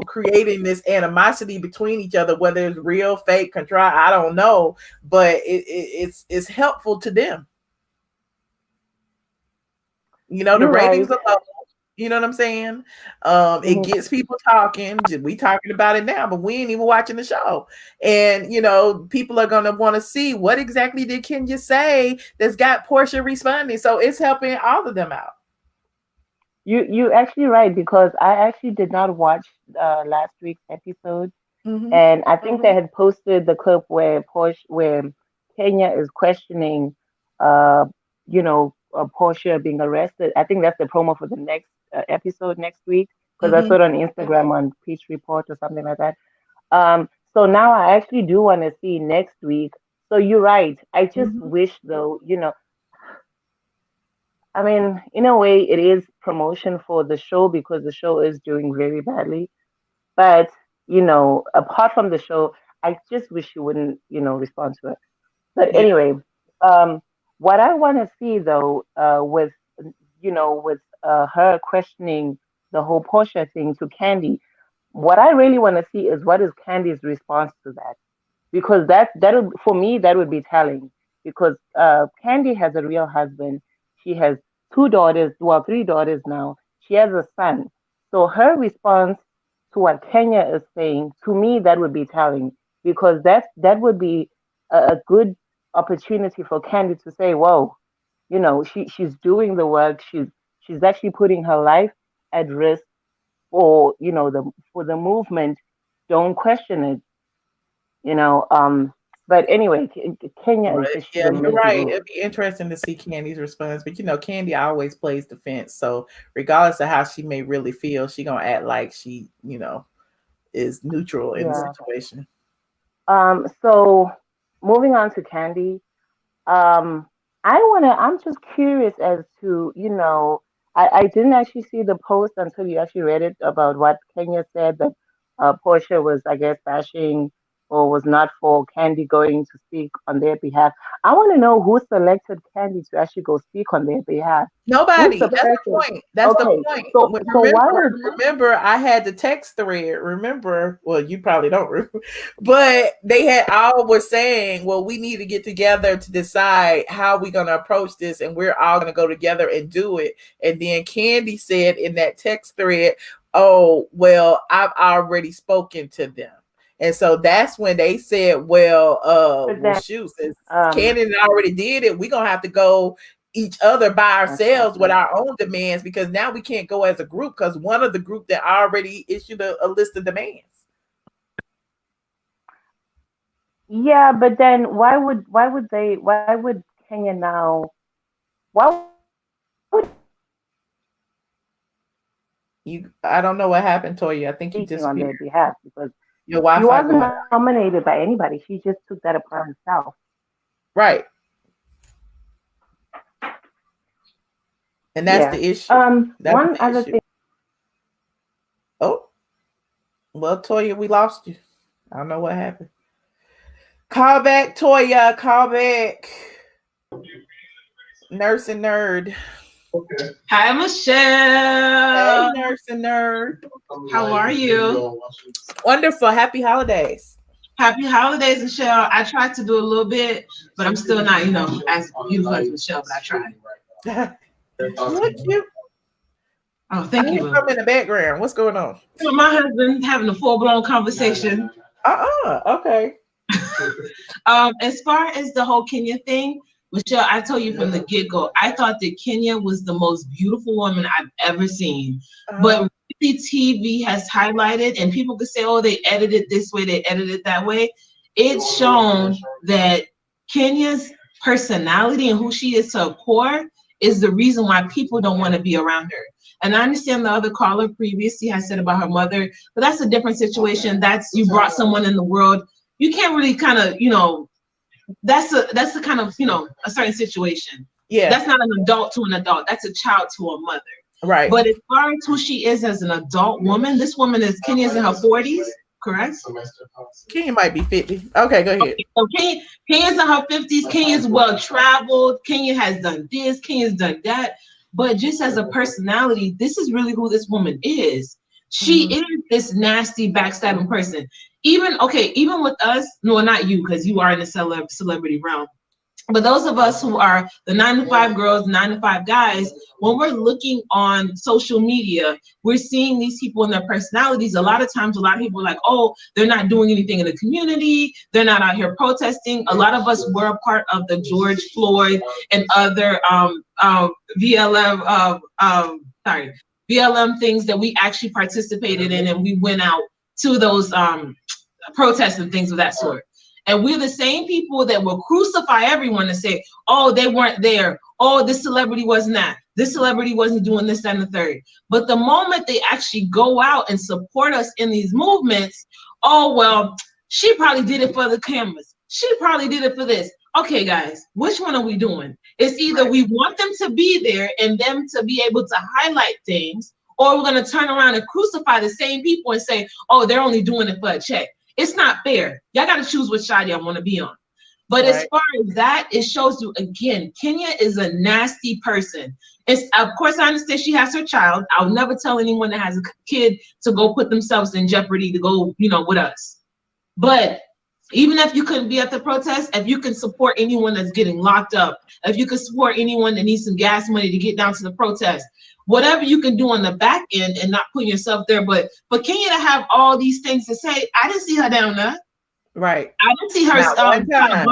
creating this animosity between each other, whether it's real, fake, contrived, I don't know, but it's helpful to them. The you're ratings right. are low. You know what I'm saying? It Mhm. gets people talking. We talking about it now, but we ain't even watching the show. And people are gonna want to see what exactly did Kenya say that's got Portia responding. So it's helping all of them out. You actually right because I actually did not watch last week's episode. Hmm. And I think they had posted the clip where Kenya is questioning, uh, Portia being arrested. I think that's the promo for the next episode next week because I saw Hmm. it on Instagram on Peach Report or something like that. So now I actually do want to see next week. So you're right. I just Hmm. wish though, I mean, in a way, it is promotion for the show because the show is doing very badly. But, apart from the show, I just wish you wouldn't, respond to it. But Yeah. anyway, um, what I want to see though, with her questioning the whole Portia thing to Candy, what I really want to see is what is Candy's response to that because that would for me that would be telling because Candy has a real husband. She has two daughters, well, three daughters now. She has a son. So her response to what Kenya is saying to me that would be telling because that would be a good opportunity for Candy to say, "Whoa, she's doing the work. she's actually putting her life at risk for, for the movement. Don't question it, you know. But anyway, Kenya is just, she's Yeah, a you're right. miserable. It'd be interesting to see Candy's response, but Candy always plays defense. So regardless of how she may really feel, she gonna act like she, is neutral in the Yeah. situation. So moving on to Candy. Um, I'm just curious as to, I didn't actually see the post until you actually read it about what Kenya said that Porsha was, I guess, bashing or was not for Candy going to speak on their behalf. I want to know who selected Candy to actually go speak on their behalf. Who's Nobody. the That's the person? point. That's the Okay, point. so why would Remember, I had the text thread. Remember, well, you probably don't remember, but they had all was saying, well, we need to get together to decide how we're gonna approach this, and we're all gonna go together and do it. And then Candy said in that text thread, oh, well, I've already spoken to them. And so that's when they said, well, shoot, since Candy already did it, we're gonna have to go each other by ourselves with our own demands, because now we can't go as a group because one of the group that already issued a list of demands. Yeah, but then why would Kenya now? Why would I don't know what happened to you. I think you speaking on their disappeared. behalf? Because Your she Wi-Fi wasn't going out. nominated by anybody. She just took that upon herself. Right. And that's the issue. That's One the other issue. thing. Oh, well, Toya, we lost you. I don't know what happened. Call back, Toya. Call back. Nurse and nerd. Okay. Hi, Michelle. Hey, nurse and nerd. How are you? Wonderful. Happy holidays. Happy holidays, Michelle. I tried to do a little bit, but I'm still not, as beautiful as Michelle, but I tried. Look cute. Oh, thank you. I'm in the background. What's going on? My husband having a full-blown conversation. Okay. As far as the whole Kenya thing, Michelle, I told you from the get-go, I thought that Kenya was the most beautiful woman I've ever seen. But really TV has highlighted, and people could say, oh, they edited this way, they edited that way. It's shown that Kenya's personality and who she is to a core is the reason why people don't want to be around her. And I understand the other caller previously has said about her mother, but that's a different situation. That's, you brought someone in the world. You can't really kind of, that's the kind of, a certain situation. Yeah. That's not an adult to an adult. That's a child to a mother. Right. But as far as who she is as an adult woman, this woman is, Kenya's in her 40s, correct? Kenya might be 50. Okay, go ahead. Okay, so Kenya's in her 50s. Kenya's well-traveled. Kenya has done this. Kenya's done that. But just as a personality, this is really who this woman is. She is this nasty, backstabbing person. Even with us, no, not you, because you are in the celebrity realm. But those of us who are the 9-to-5 girls, 9-to-5 guys, when we're looking on social media, we're seeing these people and their personalities. A lot of times, a lot of people are like, oh, they're not doing anything in the community. They're not out here protesting. A lot of us were a part of the George Floyd and other BLM things that we actually participated in, and we went out to those protests and things of that sort. And we're the same people that will crucify everyone and say, oh, they weren't there. Oh, this celebrity wasn't that. This celebrity wasn't doing this, that, and the third. But the moment they actually go out and support us in these movements, oh, well, she probably did it for the cameras. She probably did it for this. Okay, guys, which one are we doing? It's either we want them to be there and them to be able to highlight things, or we're going to turn around and crucify the same people and say, oh, they're only doing it for a check. It's not fair. Y'all got to choose which side y'all want to be on. But as far as that, it shows you, again, Kenya is a nasty person. It's, of course, I understand she has her child. I'll never tell anyone that has a kid to go put themselves in jeopardy to go, with us. But even if you couldn't be at the protest, if you can support anyone that's getting locked up, if you can support anyone that needs some gas money to get down to the protest, whatever you can do on the back end and not put yourself there. But for Kenya to have all these things to say, I didn't see her down there. Right. I didn't see her. Not one time.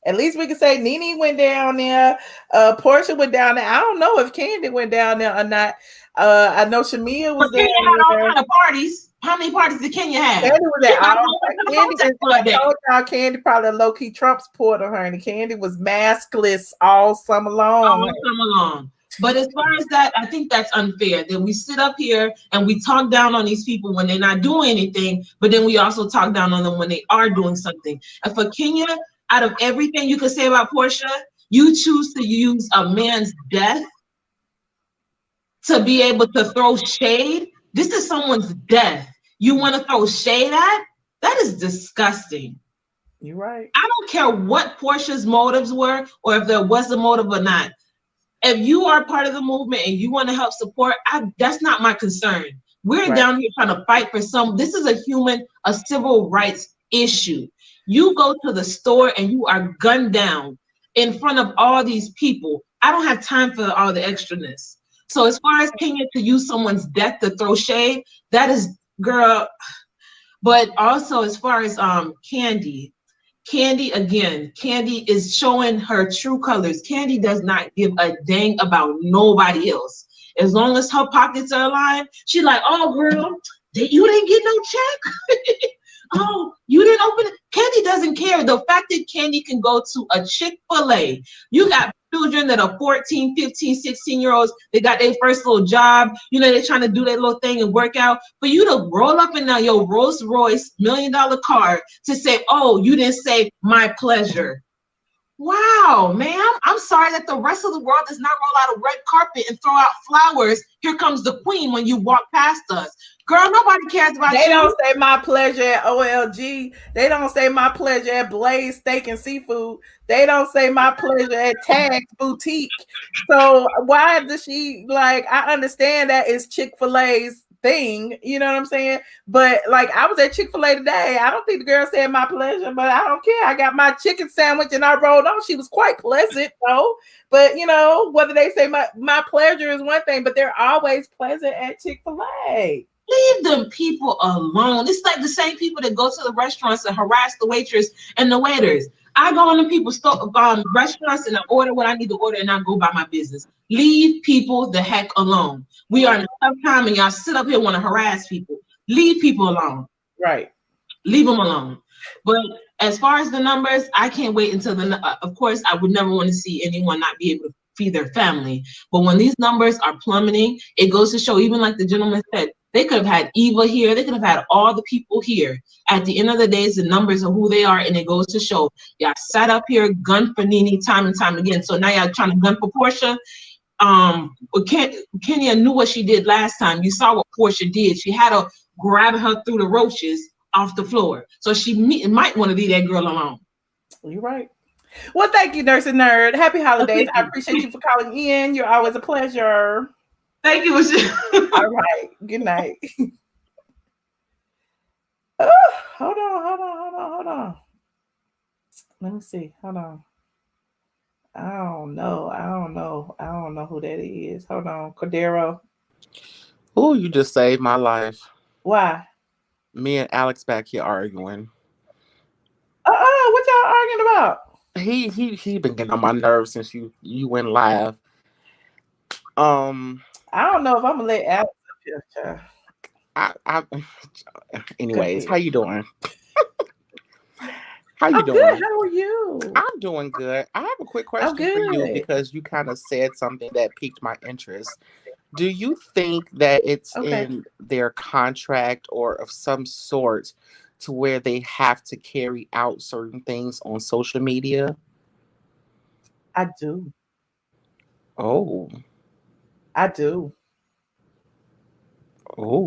At least we can say Nene went down there. Porsha went down there. I don't know if Candy went down there or not. I know Shamia was But there. Kenya had all kind of parties. How many parties did Kenya have? Candy was She at got all. to the Candy protest is, for a I day. told y'all, Candy probably low key Trump supporter, honey. Candy was maskless all summer long. All summer long. But as far as that, I think that's unfair that we sit up here and we talk down on these people when they're not doing anything, but then we also talk down on them when they are doing something. And for Kenya, out of everything you could say about Porsha, you choose to use a man's death to be able to throw shade. This is someone's death. You want to throw shade at? That is disgusting. You're right. I don't care what Porsha's motives were or if there was a motive or not. If you are part of the movement and you want to help support, that's not my concern. We're down here trying to fight for this is a civil rights issue. You go to the store and you are gunned down in front of all these people. I don't have time for all the extraness. So as far as Kenya to use someone's death to throw shade, that is, girl. But also as far as Candy is showing her true colors. Candy does not give a dang about nobody else. As long as her pockets are aligned, she's like, oh girl, you didn't get no check. Oh, you didn't open it. Candy doesn't care. The fact that Candy can go to a Chick-fil-A, you got children that are 14, 15, 16-year-olds, they got their first little job, they're trying to do their little thing and work out. For you to roll up in your Rolls Royce $1 million car to say, oh, you didn't say my pleasure. Wow, ma'am, I'm sorry that the rest of the world does not roll out a red carpet and throw out flowers. Here comes the queen when you walk past us. Girl, nobody cares about you. They don't say my pleasure at OLG. They don't say my pleasure at Blaze Steak and Seafood. They don't say my pleasure at Tag's Boutique. So why does she, I understand that it's Chick-fil-A's thing, you know what I'm saying? But I was at Chick-fil-A today. I don't think the girl said my pleasure, but I don't care. I got my chicken sandwich and I rolled on. She was quite pleasant though. But whether they say my pleasure is one thing, but they're always pleasant at Chick-fil-A. Leave them people alone. It's like the same people that go to the restaurants and harass the waitress and the waiters. I go in the people's restaurants and I order what I need to order and I go by my business. Leave people the heck alone. We are in a tough time and y'all sit up here want to harass people. Leave people alone. Right. Leave them alone. But as far as the numbers, I can't wait until of course, I would never want to see anyone not be able to feed their family. But when these numbers are plummeting, it goes to show, even like the gentleman said, they could have had Eva here. They could have had all the people here. At the end of the day, it's the numbers of who they are, and it goes to show y'all sat up here, gunned for Nene time and time again. So now y'all trying to gun for Porsha. Kenya knew what she did last time. You saw what Porsha did. She had to grab her through the roaches off the floor. So she might want to leave that girl alone. You're right. Well, thank you, Nurse and Nerd. Happy holidays. I appreciate you for calling in. You're always a pleasure. Thank you, Michelle. All right. Good night. Hold on. Let me see. Hold on. I don't know who that is. Hold on. Cordero. Oh, you just saved my life. Why? Me and Alex back here arguing. What y'all arguing about? He been getting on my nerves since you went live. I don't know if I'm gonna let Alex up here. Anyways, how you doing? How you I'm doing? Good. How are you? I'm doing good. I have a quick question for you because you kind of said something that piqued my interest. Do you think that it's in their contract or of some sort to where they have to carry out certain things on social media? I do. Oh. I do. Oh.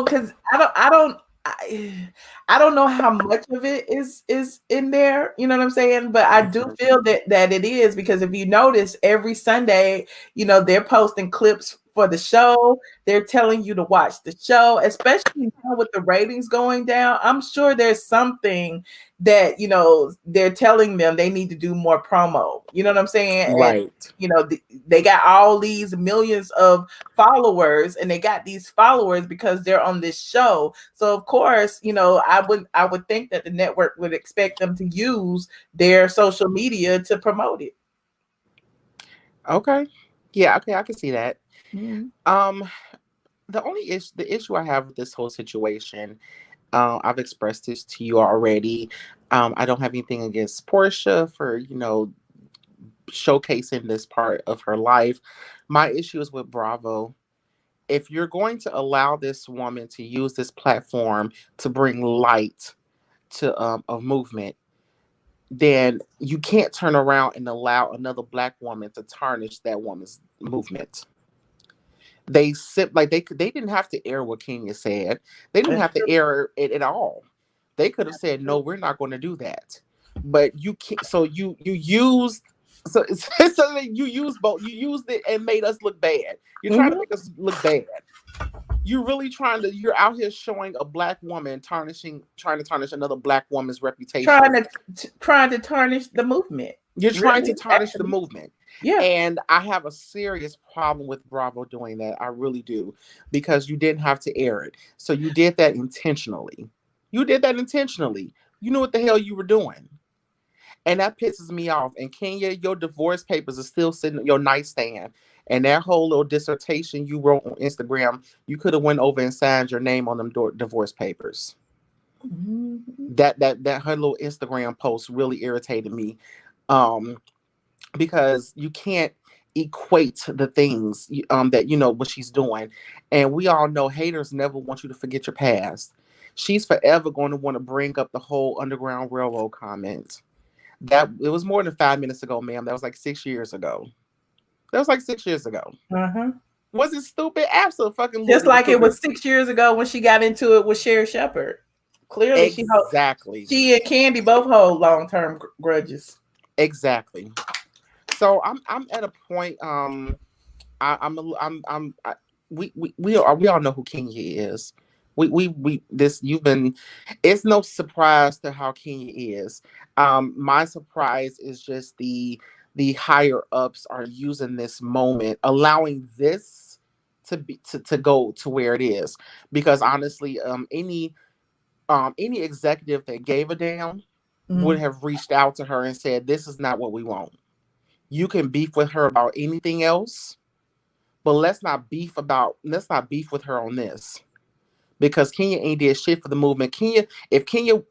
Because I don't know how much of it is in there, you know what I'm saying? But I do feel that it is, because if you notice, every Sunday, they're posting clips for the show. They're telling you to watch the show, especially now with the ratings going down. I'm sure there's something that, you know, they're telling them they need to do more promo. You know what I'm saying? Right. And, you know, they got all these millions of followers, and they got these followers because they're on this show. So of course, you know, I would think that the network would expect them to use their social media to promote it. Okay. Yeah, okay, I can see that. Mm-hmm. The issue I have with this whole situation, I've expressed this to you already. I don't have anything against Porsha for, you know, showcasing this part of her life. My issue is with Bravo. If you're going to allow this woman to use this platform to bring light to a movement, then you can't turn around and allow another Black woman to tarnish that woman's movement. They didn't have to air what Kenya said. They didn't have to air it at all. They could have said, no, we're not going to do that. But you can't. So you used. So you used both. You used it and made us look bad. You're trying to make us look bad. You're really you're out here showing a Black woman trying to tarnish another Black woman's reputation. Trying to tarnish the movement. You're trying to tarnish the movement. Yeah. And I have a serious problem with Bravo doing that. I really do. Because you didn't have to air it. So you did that intentionally. You knew what the hell you were doing. And that pisses me off. And Kenya, your divorce papers are still sitting on your nightstand. And that whole little dissertation you wrote on Instagram, you could have went over and signed your name on them divorce papers. Mm-hmm. That her little Instagram post really irritated me. Because you can't equate the things that you know what she's doing. And we all know haters never want you to forget your past. She's forever going to want to bring up the whole Underground Railroad comment. That it was more than 5 minutes ago, ma'am. That was like 6 years ago. Uh-huh. Was it stupid? Absolutely fucking. Just like it was 6 years ago when she got into it with Sherry Shepherd. Clearly, exactly. She and Candy both hold long-term grudges. Exactly. So I'm at a point. We all know who Kenya is. It's no surprise to how Kenya is. My surprise is just the higher ups are using this moment, allowing this to go to where it is. Because honestly, any executive that gave a damn would have reached out to her and said, "This is not what we want. You can beef with her about anything else, but let's not beef with her on this." Because Kenya ain't did shit for the movement. If Kenya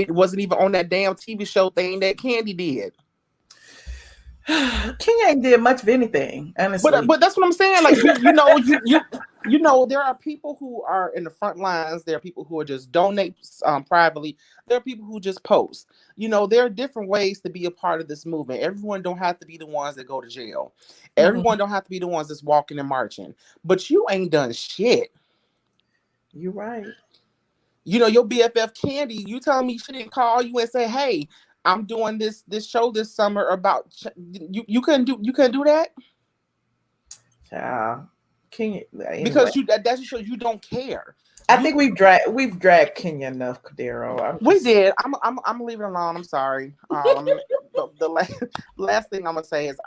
wasn't even on that damn TV show thing that Candy did. Kenya ain't did much of anything, honestly. But that's what I'm saying. Like you know, there are people who are in the front lines. There are people who are just donate privately. There are people who just post. You know, there are different ways to be a part of this movement. Everyone don't have to be the ones that go to jail. Everyone don't have to be the ones that's walking and marching. But you ain't done shit. You're right. You know, your BFF Candy, you telling me she didn't call you and say, "Hey, I'm doing this show this summer about you couldn't do that?" Kenya, anyway. Because that just shows you don't care. I think we've dragged Kenya enough, Cadero. We did. I'm gonna leave it alone. I'm sorry. The last thing I'm gonna say is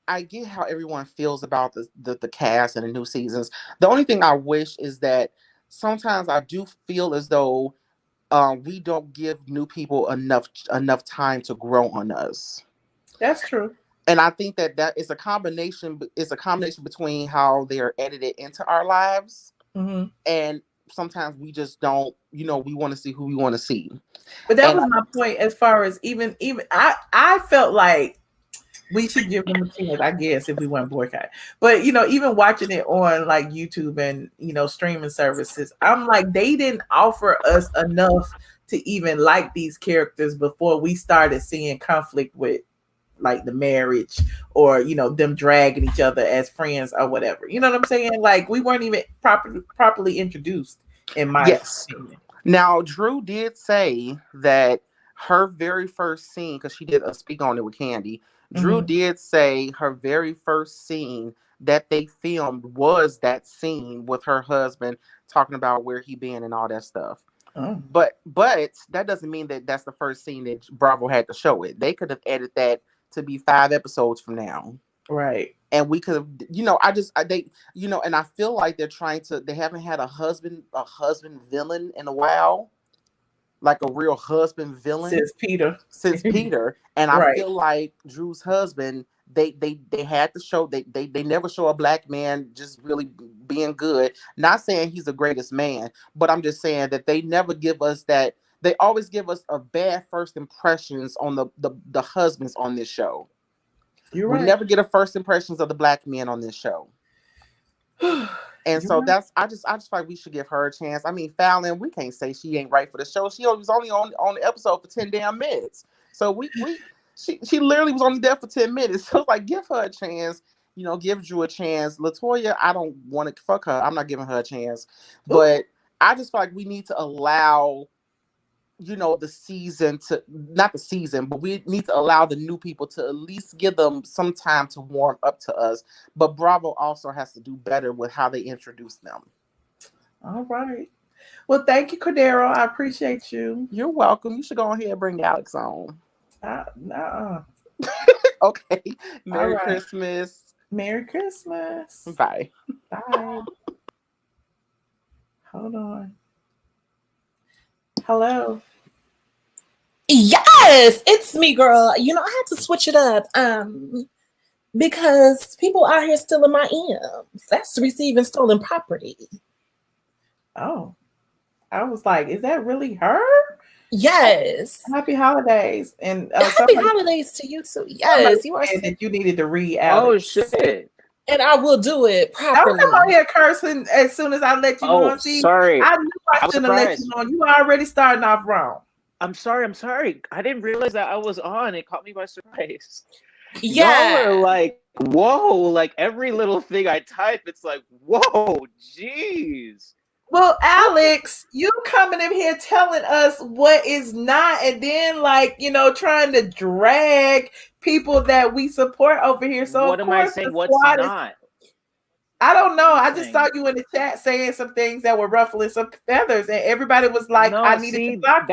I get how everyone feels about the cast and the new seasons. The only thing I wish is that sometimes I do feel as though we don't give new people enough time to grow on us. That's true. And I think that is a combination. It's a combination between how they are edited into our lives, and sometimes we just don't. You know, we want to see who we want to see. But that was my point. As far as even I felt like we should give them a chance, I guess, if we want boycott. But you know, even watching it on like YouTube and streaming services, I'm like, they didn't offer us enough to even like these characters before we started seeing conflict with like the marriage or them dragging each other as friends or whatever. You know what I'm saying? Like we weren't even properly introduced in my opinion. Now Drew did say that her very first scene, because she did a speak on it with Candy. Drew Mhm. did say her very first scene that they filmed was that scene with her husband talking about where he been and all that stuff. Oh. But that doesn't mean that that's the first scene that Bravo had to show it. They could have edited that to be 5 episodes from now. Right. And we could have, and I feel like they haven't had a husband villain in a while, like a real husband villain since Peter. And I Right. feel like Drew's husband, they had to show, they never show a black man just really being good. Not saying he's the greatest man, but I'm just saying that they never give us that. They always give us a bad first impressions on the husbands on this show. You're we right. never get a first impressions of the black men on this show. And so right. I just feel like we should give her a chance. I mean, Fallon, we can't say she ain't right for the show. She was only on the episode for 10 damn minutes. So she literally was only there for 10 minutes. So like, give her a chance. Give Drew a chance. LaToya, I don't want to fuck her. I'm not giving her a chance. But I just feel like we need to allow the season to, not the season, but we need to allow the new people to at least give them some time to warm up to us. But Bravo also has to do better with how they introduce them. All right. Well, thank you, Cordero. I appreciate you. You're welcome. You should go ahead and bring Alex on. No. Okay. Merry Christmas. Merry Christmas. Bye. Bye. Hold on. Hello. Yes, it's me, girl. I had to switch it up because people out here stealing my M's. That's receiving stolen property. Oh, I was like, is that really her? Yes. Happy holidays and happy holidays to you too. Yes, you are saying that you needed to read Alex. Oh shit. And I will do it properly. Don't come on here cursing as soon as I let you on. See, sorry. I knew I shouldn't have let you on. You are already starting off wrong. I'm sorry. I didn't realize that I was on. It caught me by surprise. Yeah. Y'all are like, whoa, like every little thing I type, it's like, whoa, jeez. Well, Alex, you coming in here telling us what is not, and then trying to drag people that we support over here. So what of am course, I saying? What's not? I don't know. I just saw you in the chat saying some things that were ruffling some feathers, and everybody was like, no, "I needed to talk."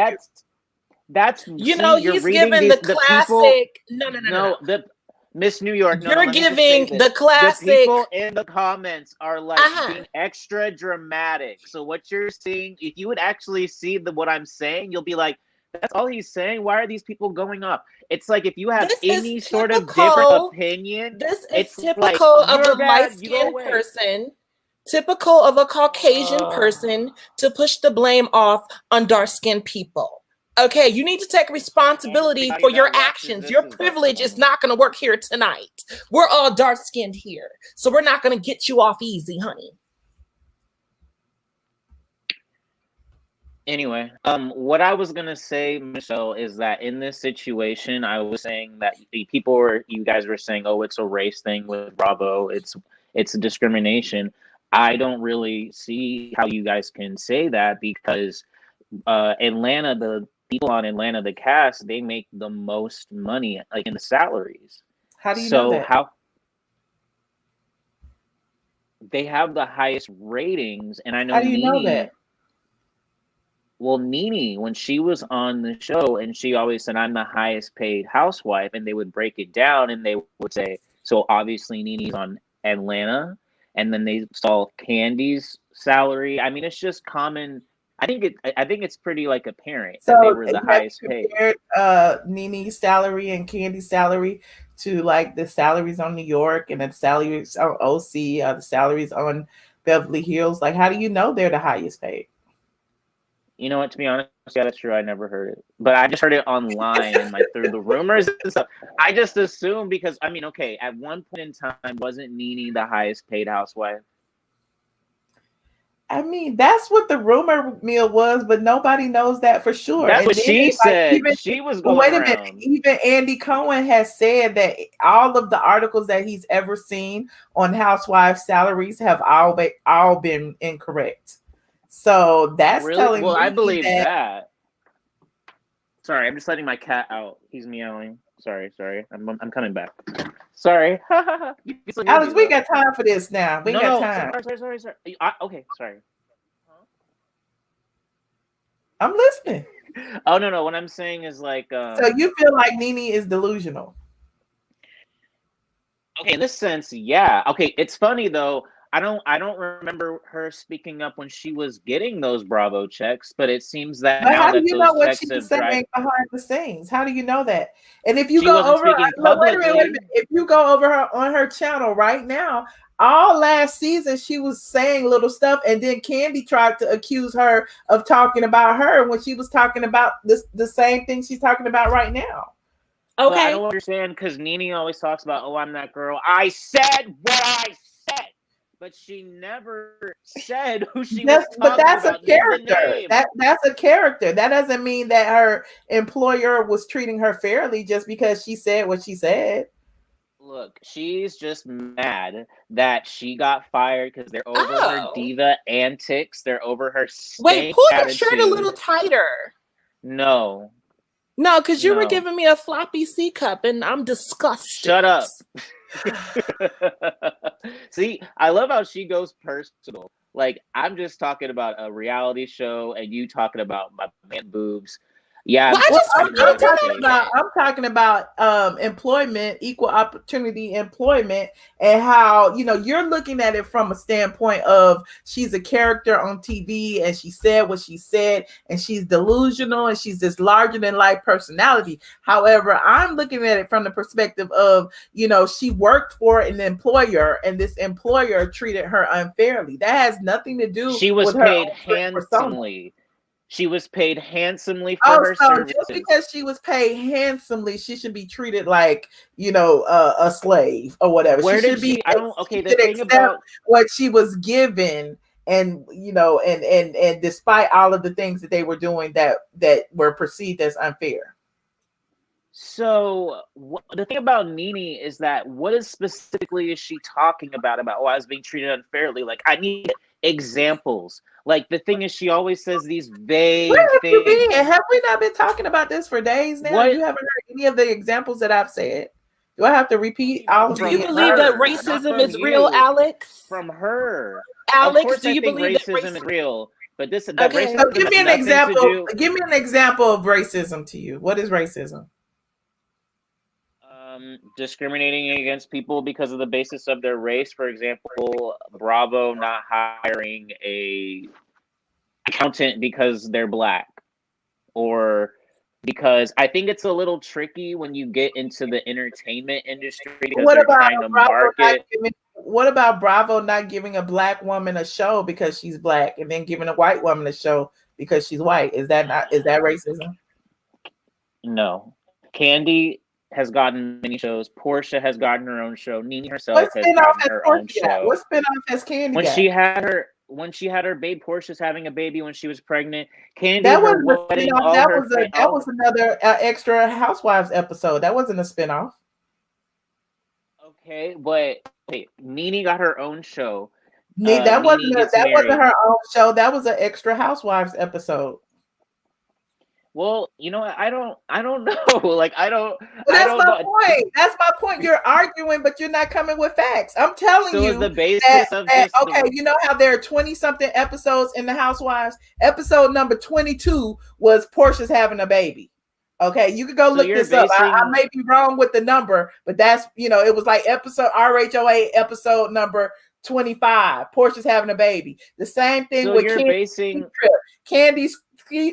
That's he's giving the classic. No. The Miss New York. You're giving the classic. The people in the comments are like being extra dramatic. So what you're seeing, if you would actually see what I'm saying, you'll be like, that's all he's saying. Why are these people going up? It's like if you have any sort of different opinion, this is typical of a light-skinned person, typical of a Caucasian person to push the blame off on dark-skinned people. Okay, you need to take responsibility for your actions. Your privilege is not going to work here tonight. We're all dark-skinned here, so we're not going to get you off easy, honey. Anyway, what I was gonna say, Michelle, is that in this situation, I was saying that you guys were saying, oh, it's a race thing with Bravo, it's a discrimination. I don't really see how you guys can say that because Atlanta, the people on Atlanta, the cast, they make the most money, like in the salaries. How do you know that? How they have the highest ratings, and I know. How do you know that? Well, Nene, when she was on the show, and she always said, I'm the highest paid housewife, and they would break it down, and they would say, so obviously Nene's on Atlanta, and then they saw Candy's salary. I mean, it's just common. I think it's pretty like apparent that they were the highest paid. Nene's salary and Candy's salary to like the salaries on New York and the salaries on OC, the salaries on Beverly Hills. Like, how do you know they're the highest paid? You know what, to be honest, yeah, that's true. I never heard it. But I just heard it online and like through the rumors and stuff. I just assumed because, I mean, okay, at one point in time, wasn't Nene the highest paid housewife? I mean, that's what the rumor mill was, but nobody knows that for sure. That's what she said. She was going wait a around. minute. Even Andy Cohen has said that all of the articles that he's ever seen on housewives' salaries have all been incorrect. So that's really? telling me I believe that. Sorry, I'm just letting my cat out. He's meowing. Sorry. I'm coming back. Sorry. Alex, we got time for this now. We got time. Sorry. Okay, sorry. I'm listening. Oh no. What I'm saying is like. So you feel like Nene is delusional? Okay, in this sense, yeah. Okay, it's funny though. I don't remember her speaking up when she was getting those Bravo checks, but it seems that but now how do that you those know what checks she was have saying behind the scenes? How do you know that? And if you she go wasn't over, speaking wait a minute. publicly. If you go over her on her channel right now, all last season she was saying little stuff, and then Candy tried to accuse her of talking about her when she was talking about the same thing she's talking about right now. Okay, but I don't understand because Nene always talks about, "Oh, I'm that girl. I said what I said." But she never said who she was talking about. But that's a character. That's a character. That doesn't mean that her employer was treating her fairly just because she said what she said. Look, she's just mad that she got fired because they're over her diva antics. They're over her stank pull your attitude. shirt a little tighter. No, because you were giving me a floppy C cup, and I'm disgusted. Shut up. See, I love how she goes personal. Like, I'm just talking about a reality show, and you talking about my man boobs. Yeah, I'm talking about employment, equal opportunity employment, and how you're looking at it from a standpoint of she's a character on TV and she said what she said and she's delusional and she's this larger than life personality. However, I'm looking at it from the perspective of she worked for an employer and this employer treated her unfairly. That has nothing to do. She was paid handsomely. She was paid handsomely for her services. Just because she was paid handsomely, she should be treated like a slave or whatever. Where she should be. The thing about what she was given, and and despite all of the things that they were doing that were perceived as unfair. So the thing about Nene is that what specifically is she talking about? I was being treated unfairly. Like, I need examples. Like, the thing is, she always says these vague things. Have we not been talking about this for days now? You haven't heard any of the examples that I've said. Do I have to repeat all of them? Do you believe that racism is real, Alex? From her. Alex, do you believe racism is real? But so give me an example. Give me an example of racism to you. What is racism? Discriminating against people because of the basis of their race. For example, Bravo not hiring a accountant because they're black, or because I think it's a little tricky when you get into the entertainment industry because they're trying to market. What about Bravo not giving a black woman a show because she's black and then giving a white woman a show because she's white? Is that racism? No. Candy has gotten many shows. Porsha has gotten her own show. Nene herself has gotten her own show. What spinoff has Candy got? When she had her babe, Porsha's having a baby when she was pregnant. Candy, that was another extra Housewives episode. That wasn't a spinoff. Okay, but Nene got her own show. That wasn't her own show. That was an extra Housewives episode. Well, I don't know. Like, I don't. That's my point. That's my point. You're arguing, but you're not coming with facts. I'm telling you. So the basis of this. Okay, you know how there are 20-something episodes in the Housewives. Episode number 22 was Porsha's having a baby. Okay, you could go look this up. I may be wrong with the number, but that's it was like episode RHOA episode number 25. Porsha's having a baby. The same thing with Candy's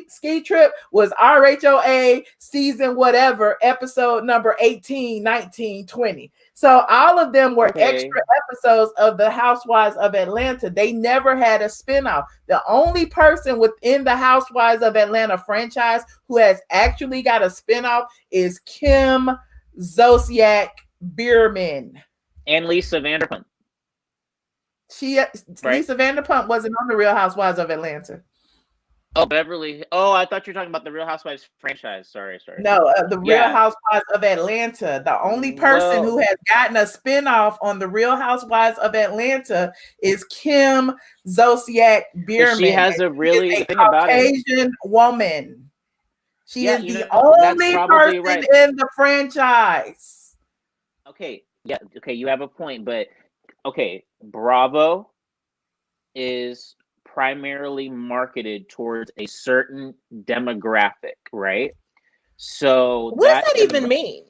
ski trip was RHOA season whatever episode number 18, 19, 20. So all of them were extra episodes of the Housewives of Atlanta. They never had a spinoff. The only person within the Housewives of Atlanta franchise who has actually got a spinoff is Kim Zolciak Biermann and Lisa Vanderpump. Lisa Vanderpump wasn't on the Real Housewives of Atlanta. Oh, Beverly. Oh, I thought you were talking about the Real Housewives franchise. Sorry. No, the Real Housewives of Atlanta. The only person who has gotten a spinoff on the Real Housewives of Atlanta is Kim Zolciak Biermann. She has a really Caucasian woman. She is the only person in the franchise. Okay, yeah, okay, you have a point, but okay, Bravo is primarily marketed towards a certain demographic, right? So what does that even mean?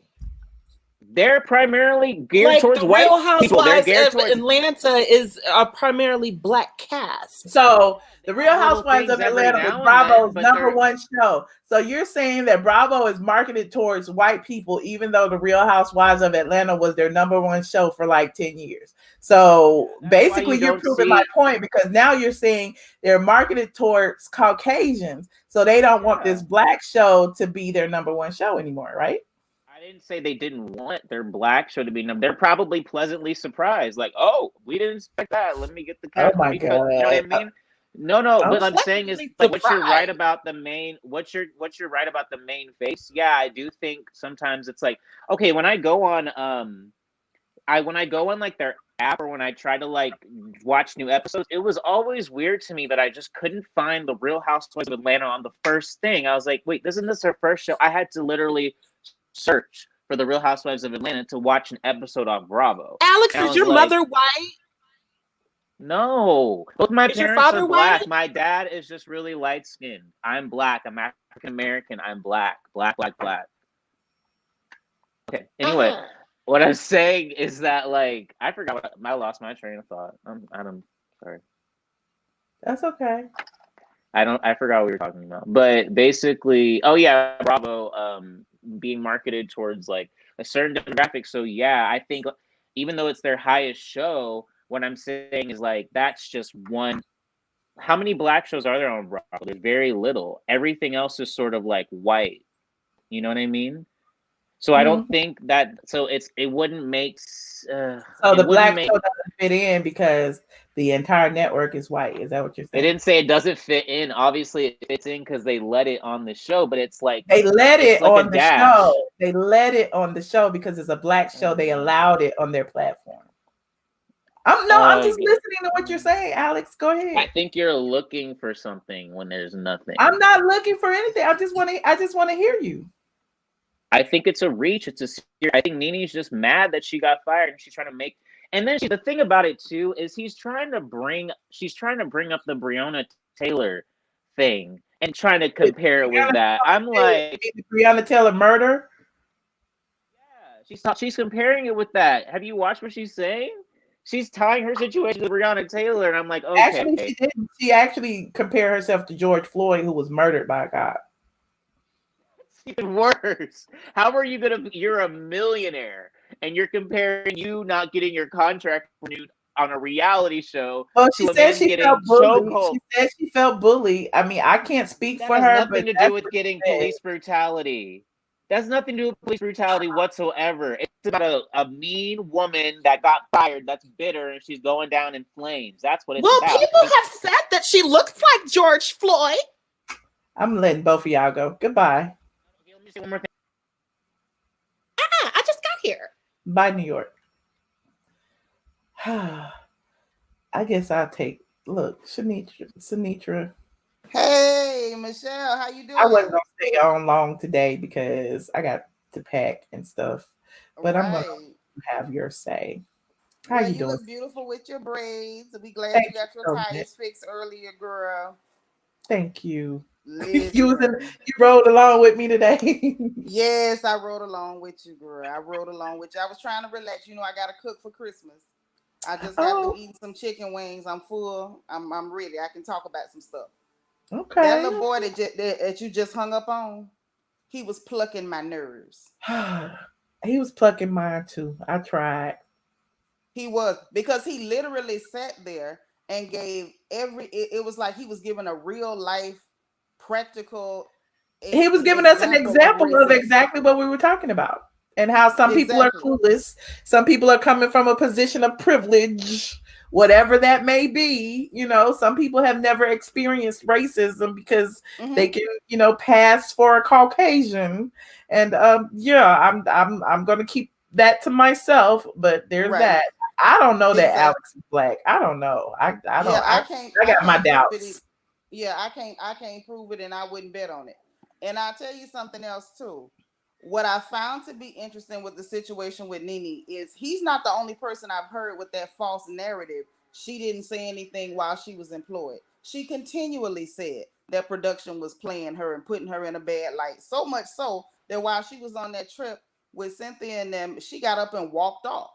They're primarily geared towards the white Real people. They're Housewives geared of towards Atlanta is a primarily black cast. So the Real Housewives of Atlanta was Bravo's #1 show. So you're saying that Bravo is marketed towards white people, even though the Real Housewives of Atlanta was their #1 show for like 10 years. So basically you're proving my point, because now you're saying they're marketed towards Caucasians. So they don't want this black show to be their #1 show anymore, right? I didn't say they didn't want their black show to be number. They're probably pleasantly surprised, like, "Oh, we didn't expect that. Let me get the camera." Oh my because, God. You know what I mean? No, but I'm saying is like what you're right about the main. What you're right about the main face. Yeah, I do think sometimes it's like, okay, when I go on like their app, or when I try to like watch new episodes, it was always weird to me that I just couldn't find the Real Housewives of Atlanta on the first thing. I was like, wait, isn't this her first show? I had to literally search for the Real Housewives of Atlanta to watch an episode on Bravo. Alex, is your mother white? No, both my parents your father are black. white? My dad is just really light skinned. I'm black. I'm African American. I'm black. Black. Okay. Anyway, what I'm saying is that like I lost my train of thought. I'm sorry. That's okay. I forgot what we were talking about. But basically, oh yeah, Bravo being marketed towards like a certain demographic. So yeah, I think even though it's their highest show, what I'm saying is like that's just one. How many black shows are there on Bravo? There's very little. Everything else is sort of like white. You know what I mean? So I don't think that. So it wouldn't make. So the black show doesn't fit in because the entire network is white. Is that what you're saying? They didn't say it doesn't fit in. Obviously, it fits in because they let it on the show. But it's like they let it like on the show. They let it on the show because it's a black show. They allowed it on their platform. I'm just listening to what you're saying, Alex. Go ahead. I think you're looking for something when there's nothing. I'm not looking for anything. I just want to hear you. I think it's a reach. I think Nene's just mad that she got fired, and she's trying to make. And then the thing about it too is she's trying to bring up the Breonna Taylor thing and trying to compare it with that. I'm like, the Breonna Taylor murder. Yeah, she's comparing it with that. Have you watched what she's saying? She's tying her situation to Breonna Taylor, and I'm like, okay. Actually, she didn't. She actually compared herself to George Floyd, who was murdered by a cop. It's even worse. How are you you're a millionaire, and you're comparing you not getting your contract renewed on a reality show. Well, she said she felt bullied. She said she felt bullied. I mean, I can't speak for her. That has nothing to do with getting police brutality. That's nothing to do with police brutality whatsoever. It's about a mean woman that got fired that's bitter and she's going down in flames. That's what it's about. Well, people have said that she looks like George Floyd. I'm letting both of y'all go. Goodbye. Okay, let me say one more thing. I just got here. Bye, New York. I guess I'll take. Look, Sinitra. Hey, Michelle, how you doing? I wasn't gonna stay on long today because I got to pack and stuff, but I'm gonna have your say. How you doing? You look beautiful with your braids. I'll be glad you got your ties fixed earlier, girl. Thank you. You rode along with me today. Yes, I rode along with you, girl. I rode along with you. I was trying to relax. You know, I gotta cook for Christmas. I just got to eat some chicken wings. I'm full. I'm ready. I can talk about some stuff. Okay. That little boy that you just hung up on, he was plucking my nerves. He was plucking mine too. I tried. He was, because he literally sat there and gave it was like he was giving a real life practical. He was giving us an example of exactly what we were talking about and how some people are clueless. Some people are coming from a position of privilege. Whatever that may be, you know, some people have never experienced racism because they can, you know, pass for a Caucasian. And I'm going to keep that to myself. But there's that. I don't know that Alex is black. I don't know. I don't. I got my doubts. I can't prove it, and I wouldn't bet on it. And I'll tell you something else too. What I found to be interesting with the situation with Nene is he's not the only person I've heard with that false narrative. She didn't say anything while she was employed. She continually said that production was playing her and putting her in a bad light. So much so that while she was on that trip with Cynthia and them, she got up and walked off.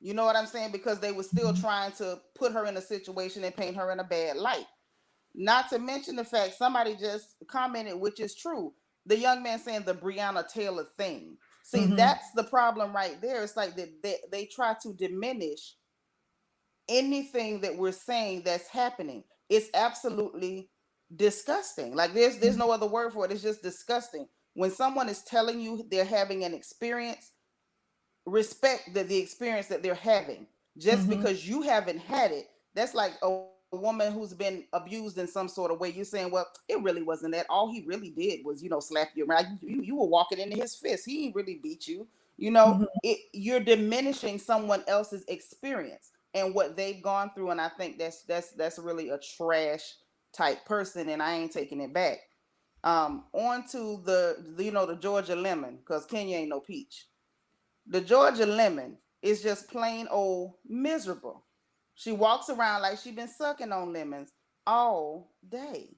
You know what I'm saying? Because they were still trying to put her in a situation and paint her in a bad light. Not to mention the fact somebody just commented, which is true. The young man saying the Breonna Taylor thing. See, that's the problem right there. It's like they try to diminish anything that we're saying that's happening. It's absolutely disgusting. Like there's no other word for it. It's just disgusting. When someone is telling you they're having an experience, respect the experience that they're having. Just because you haven't had it, that's like a woman who's been abused in some sort of way. You're saying, well, it really wasn't that. All he really did was, slap you around. You were walking into his fist. He ain't really beat you. You're diminishing someone else's experience and what they've gone through. And I think that's really a trash type person, and I ain't taking it back. On to the Georgia lemon, because Kenya ain't no peach. The Georgia lemon is just plain old miserable. She walks around like she been sucking on lemons all day,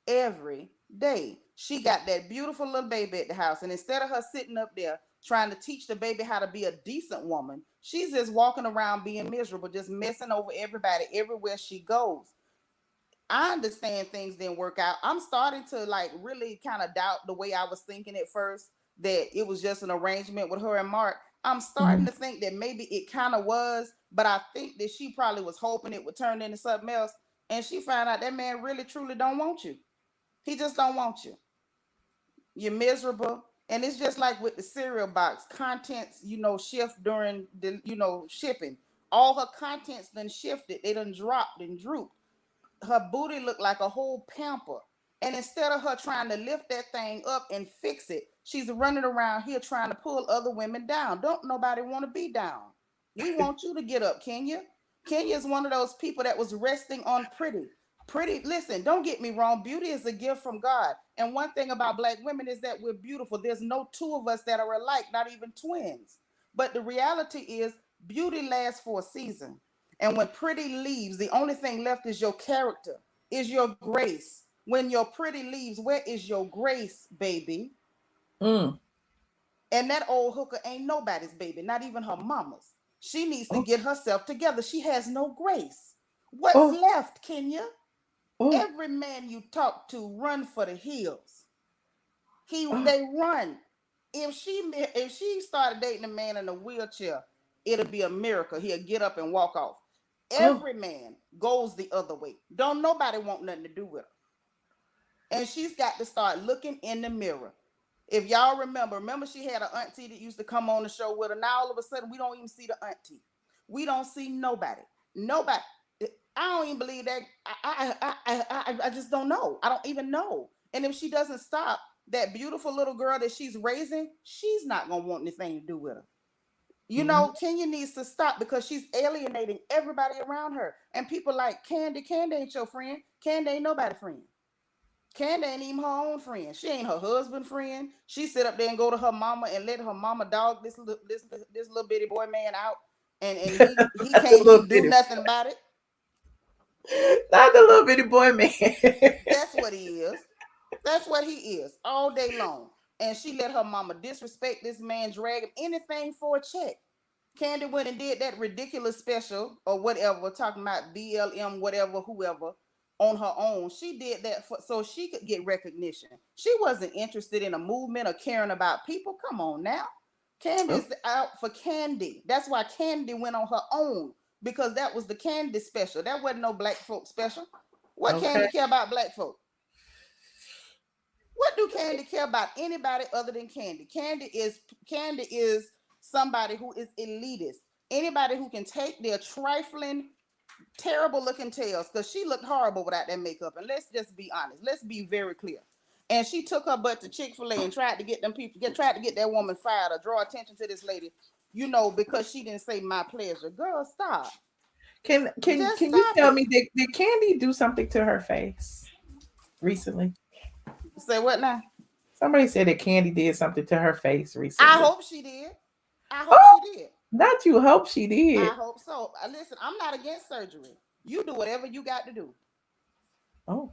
every day. She got that beautiful little baby at the house, and instead of her sitting up there trying to teach the baby how to be a decent woman, she's just walking around being miserable, just messing over everybody everywhere she goes. I understand things didn't work out. I'm starting to really kind of doubt the way I was thinking at first, that it was just an arrangement with her and Mark. I'm starting to think that maybe it kind of was, but I think that she probably was hoping it would turn into something else. And she found out that man really truly don't want you. He just don't want you. You're miserable. And it's just like with the cereal box contents, shift during the, shipping. All her contents done shifted. They done dropped and drooped. Her booty looked like a whole pamper. And instead of her trying to lift that thing up and fix it, she's running around here trying to pull other women down. Don't nobody want to be down. We want you to get up, Kenya. Kenya is one of those people that was resting on pretty. Pretty, listen, don't get me wrong. Beauty is a gift from God. And one thing about Black women is that we're beautiful. There's no two of us that are alike, not even twins. But the reality is beauty lasts for a season. And when pretty leaves, the only thing left is your character, is your grace. When your pretty leaves, where is your grace, baby? And that old hooker ain't nobody's baby, not even her mama's. She needs to get herself together. She has no grace. What's left, Kenya? Every man you talk to run for the hills. They run. If she started dating a man in a wheelchair, it'll be a miracle. He'll get up and walk off. Every man goes the other way. Don't nobody want nothing to do with her. And she's got to start looking in the mirror. If y'all remember she had an auntie that used to come on the show with her. Now all of a sudden we don't even see the auntie. We don't see nobody. Nobody. I don't even believe that. I just don't know. I don't even know. And if she doesn't stop, that beautiful little girl that she's raising, she's not gonna want anything to do with her. Kenya needs to stop because she's alienating everybody around her. And people like Candy ain't your friend. Candy ain't nobody's friend. Candy ain't even her own friend. She ain't her husband's friend. She sit up there and go to her mama and let her mama dog this little bitty boy man out, and he can't do nothing about it. Not the little bitty boy man. That's what he is. That's what he is all day long. And she let her mama disrespect this man, drag him anything for a check. Candy went and did that ridiculous special or whatever, talking about BLM, whatever, whoever, on her own. She did that so she could get recognition. She wasn't interested in a movement or caring about people. Come on now. Candy's out for Candy. That's why Candy went on her own, because that was the Candy special. That wasn't no Black folk special. What Candy care about Black folk? What do Candy care about anybody other than Candy? Candy is somebody who is elitist. Anybody who can take their trifling, terrible looking tails, because she looked horrible without that makeup. And let's just be honest. Let's be very clear. And she took her butt to Chick-fil-A and tried to get that woman fired or draw attention to this lady, because she didn't say my pleasure. Girl, stop. Can you tell me, did Candy do something to her face recently? Say what now? Somebody said that Candy did something to her face recently. I hope she did. I hope she did. Not you hope she did. I hope so. Listen, I'm not against surgery. You do whatever you got to do. Oh.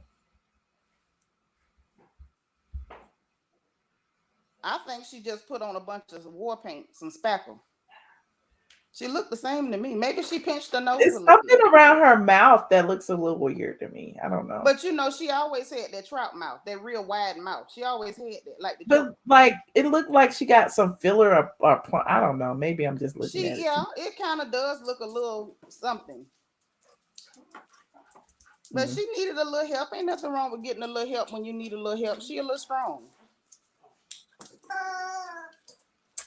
I think she just put on a bunch of war paint, some spackle. She looked the same to me. Maybe she pinched her nose. It's something around her mouth that looks a little weird to me. I don't know. But you know, she always had that trout mouth, that real wide mouth. She always had that, like the. But like, it looked like she got some filler or I don't know. Maybe I'm just looking at it. Yeah, it kind of does look a little something. But she needed a little help. Ain't nothing wrong with getting a little help when you need a little help. She a little strong.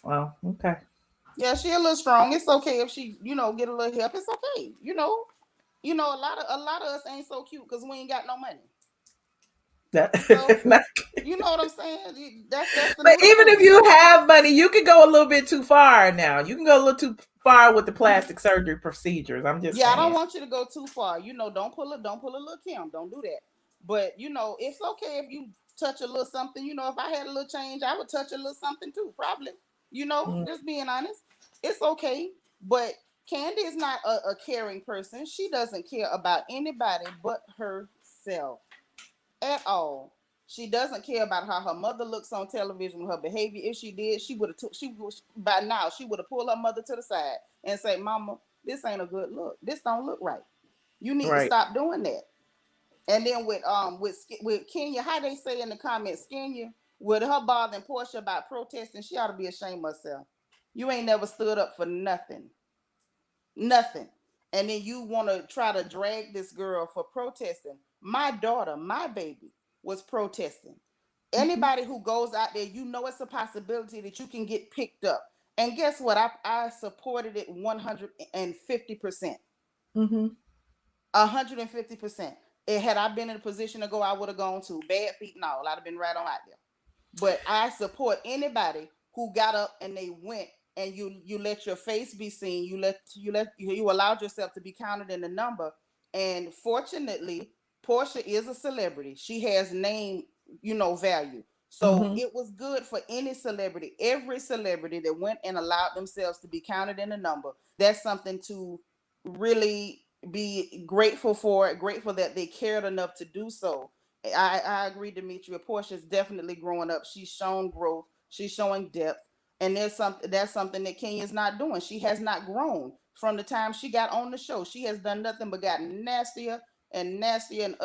Well, okay. Yeah, she a little strong. It's okay if she, get a little help. It's okay. A lot of us ain't so cute because we ain't got no money. You know what I'm saying? That's but even if you have money, you can go a little bit too far now. You can go a little too far with the plastic surgery procedures. I'm just saying. I don't want you to go too far. Don't pull a little Kim. Don't do that. But it's okay if you touch a little something. If I had a little change, I would touch a little something too, probably. Just being honest. It's okay. But Candy is not a caring person. She doesn't care about anybody but herself at all. She doesn't care about how her mother looks on television, her behavior. If she did, by now she would have pulled her mother to the side and say, "Mama, this ain't a good look. This don't look right. You need to stop doing that." And then with Kenya, how they say in the comments, Kenya, with her bothering Porsha about protesting, she ought to be ashamed of herself. You ain't never stood up for nothing. Nothing. And then you want to try to drag this girl for protesting. My daughter, my baby, was protesting. Anybody who goes out there, it's a possibility that you can get picked up. And guess what? I supported it 150%. 150%. Had I been in a position to go, I would have gone to bad feet and all. I'd have been right on out there. But I support anybody who got up and they went, and you let your face be seen. You allowed yourself to be counted in the number. And fortunately, Porsha is a celebrity. She has name, value. So it was good for any celebrity, every celebrity that went and allowed themselves to be counted in the number. That's something to really be grateful for, grateful that they cared enough to do so. I agree, Demetria. Porsha is definitely growing up. She's shown growth. She's showing depth. And that's something that Kenya's not doing. She has not grown from the time she got on the show. She has done nothing but gotten nastier and nastier and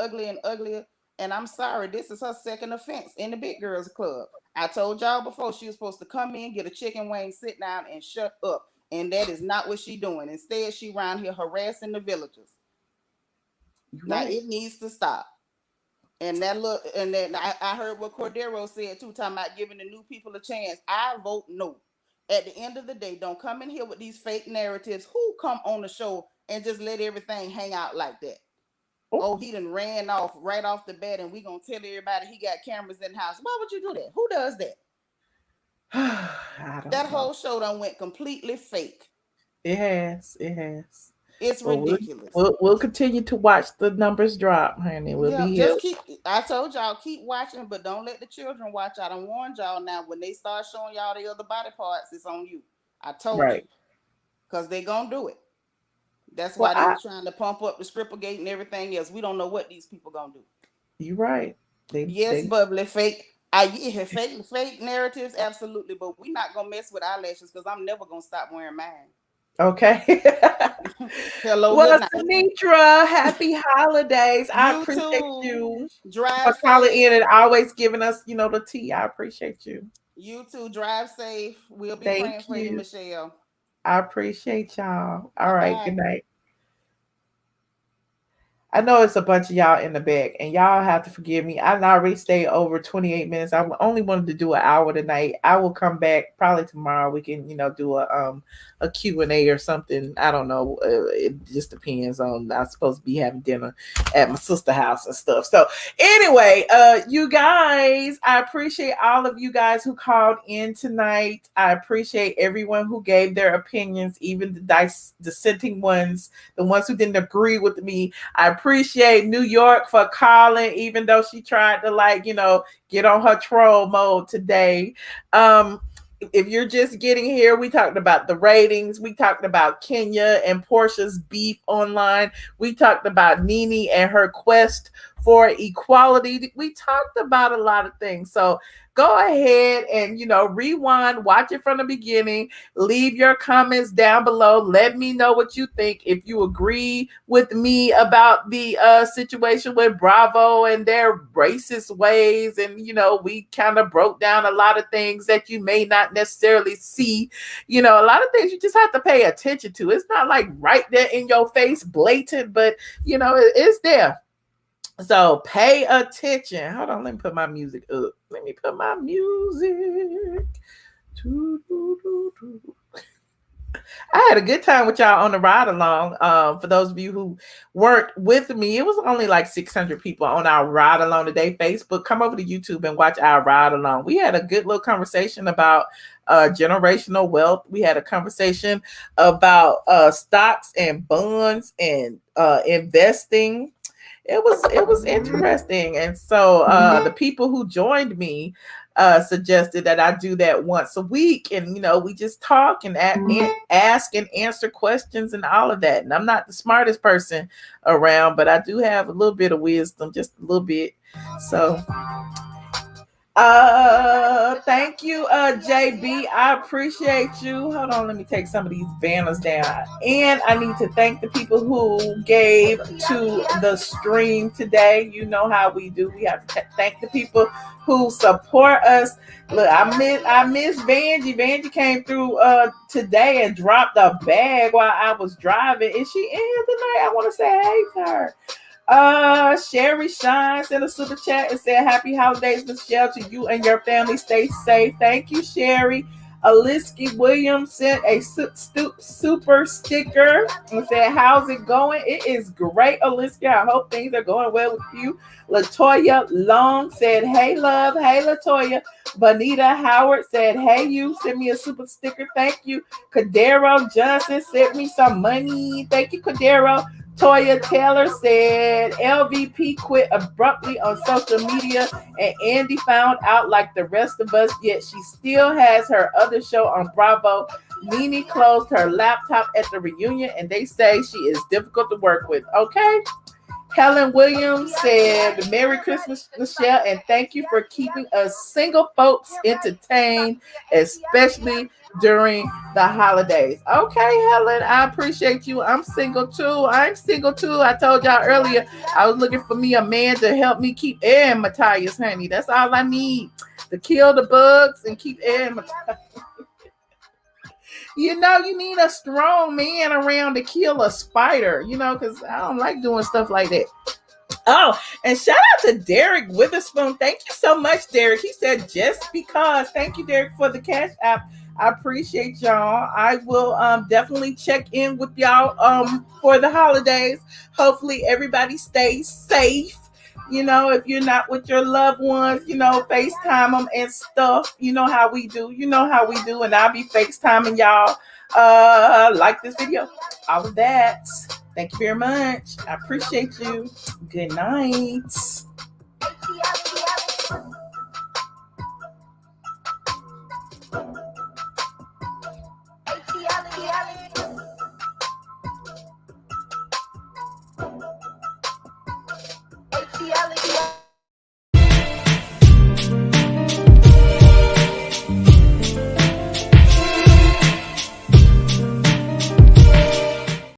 uglier. And I'm sorry, this is her second offense in the Big Girls Club. I told y'all before she was supposed to come in, get a chicken wing, sit down, and shut up. And that is not what she's doing. Instead, she around here harassing the villagers. Right. Now it needs to stop. And then I heard what Cordero said too, talking about giving the new people a chance. I vote no. At the end of the day, don't come in here with these fake narratives. Who come on the show and just let everything hang out like that? Oh, he done ran off right off the bat, and we gonna tell everybody he got cameras in the house. Why would you do that? Who does that? That whole show done went completely fake. It has. It's ridiculous. We'll continue to watch the numbers drop, honey. We'll be here. I told y'all, keep watching, but don't let the children watch. I done warned y'all now. When they start showing y'all the other body parts, it's on you. I told you. Because they gonna do it. That's why they were trying to pump up the Strippergate and everything else. We don't know what these people gonna do. You're right. Bubbly, fake. Fake narratives, absolutely. But we're not gonna mess with eyelashes because I'm never gonna stop wearing mine. Okay. Hello. Well, Sinitra, happy holidays. I appreciate you for calling in and always giving us, the tea. I appreciate you. You too. Drive safe. We'll be praying for you, Michelle. I appreciate y'all. All right. Good night. I know it's a bunch of y'all in the back, and y'all have to forgive me. I already stayed over 28 minutes. I only wanted to do an hour tonight. I will come back probably tomorrow. We can, do a Q&A or something. I don't know. It just depends on. I'm supposed to be having dinner at my sister's house and stuff. So anyway, you guys, I appreciate all of you guys who called in tonight. I appreciate everyone who gave their opinions, even the dissenting ones, the ones who didn't agree with me. I appreciate New York for calling, even though she tried to, like, get on her troll mode today. If you're just getting here, we talked about the ratings. We talked about Kenya and Porsha's beef online. We talked about Nene and her quest for equality. We talked about a lot of things. So go ahead and, rewind, watch it from the beginning, leave your comments down below. Let me know what you think. If you agree with me about the situation with Bravo and their racist ways. And, we kind of broke down a lot of things that you may not necessarily see. A lot of things you just have to pay attention to. It's not like right there in your face, blatant, but, it's there. So pay attention. Hold on, let me put my music up. Let me put my music. I had a good time with y'all on the ride along. For those of you who weren't with me, it was only like 600 people on our ride along today. Facebook, come over to YouTube and watch our ride along. We had a good little conversation about generational wealth. We had a conversation about stocks and bonds and investing. It was interesting. And so the people who joined me suggested that I do that once a week. And, we just talk and ask and answer questions and all of that. And I'm not the smartest person around, but I do have a little bit of wisdom, just a little bit. So thank you, JB. I appreciate you. Hold on, let me take some of these banners down. And I need to thank the people who gave to the stream today. You know how we do. We have to thank the people who support us. Look, I miss Vanjie. Vanjie came through today and dropped a bag while I was driving. Is she in here tonight? I want to say hey to her. Sherry Shine sent a super chat and said, "Happy holidays, Michelle, to you and your family. Stay safe." Thank you, Sherry. Aliski Williams sent a super sticker and said, "How's it going?" It is great, Aliski. I hope things are going well with you. Latoya Long said, "Hey, love." Hey, Latoya. Bonita Howard said, "Hey, you." Send me a super sticker. Thank you. Cadero Johnson sent me some money. Thank you, Cadero. Toya Taylor said LVP quit abruptly on social media and Andy found out like the rest of us, yet she still has her other show on Bravo. Nene closed her laptop at the reunion and they say she is difficult to work with. Okay. Helen Williams said, "Merry Christmas, Michelle, and thank you for keeping us single folks entertained, especially during the holidays." Okay, Helen, I appreciate you. I'm single too. I told y'all earlier I was looking for me a man to help me keep air in Matthias, honey. That's all I need to kill the bugs and keep air in Matthias. You need a strong man around to kill a spider, because I don't like doing stuff like that. Oh, and shout out to Derek Witherspoon. Thank you so much, Derek. He said, "Just because." Thank you, Derek, for the Cash App. I appreciate y'all. I will definitely check in with y'all for the holidays. Hopefully everybody stays safe. If you're not with your loved ones, FaceTime them and stuff. You know how we do. And I'll be FaceTiming y'all. Like this video. All of that. Thank you very much. I appreciate you. Good night. ATLien.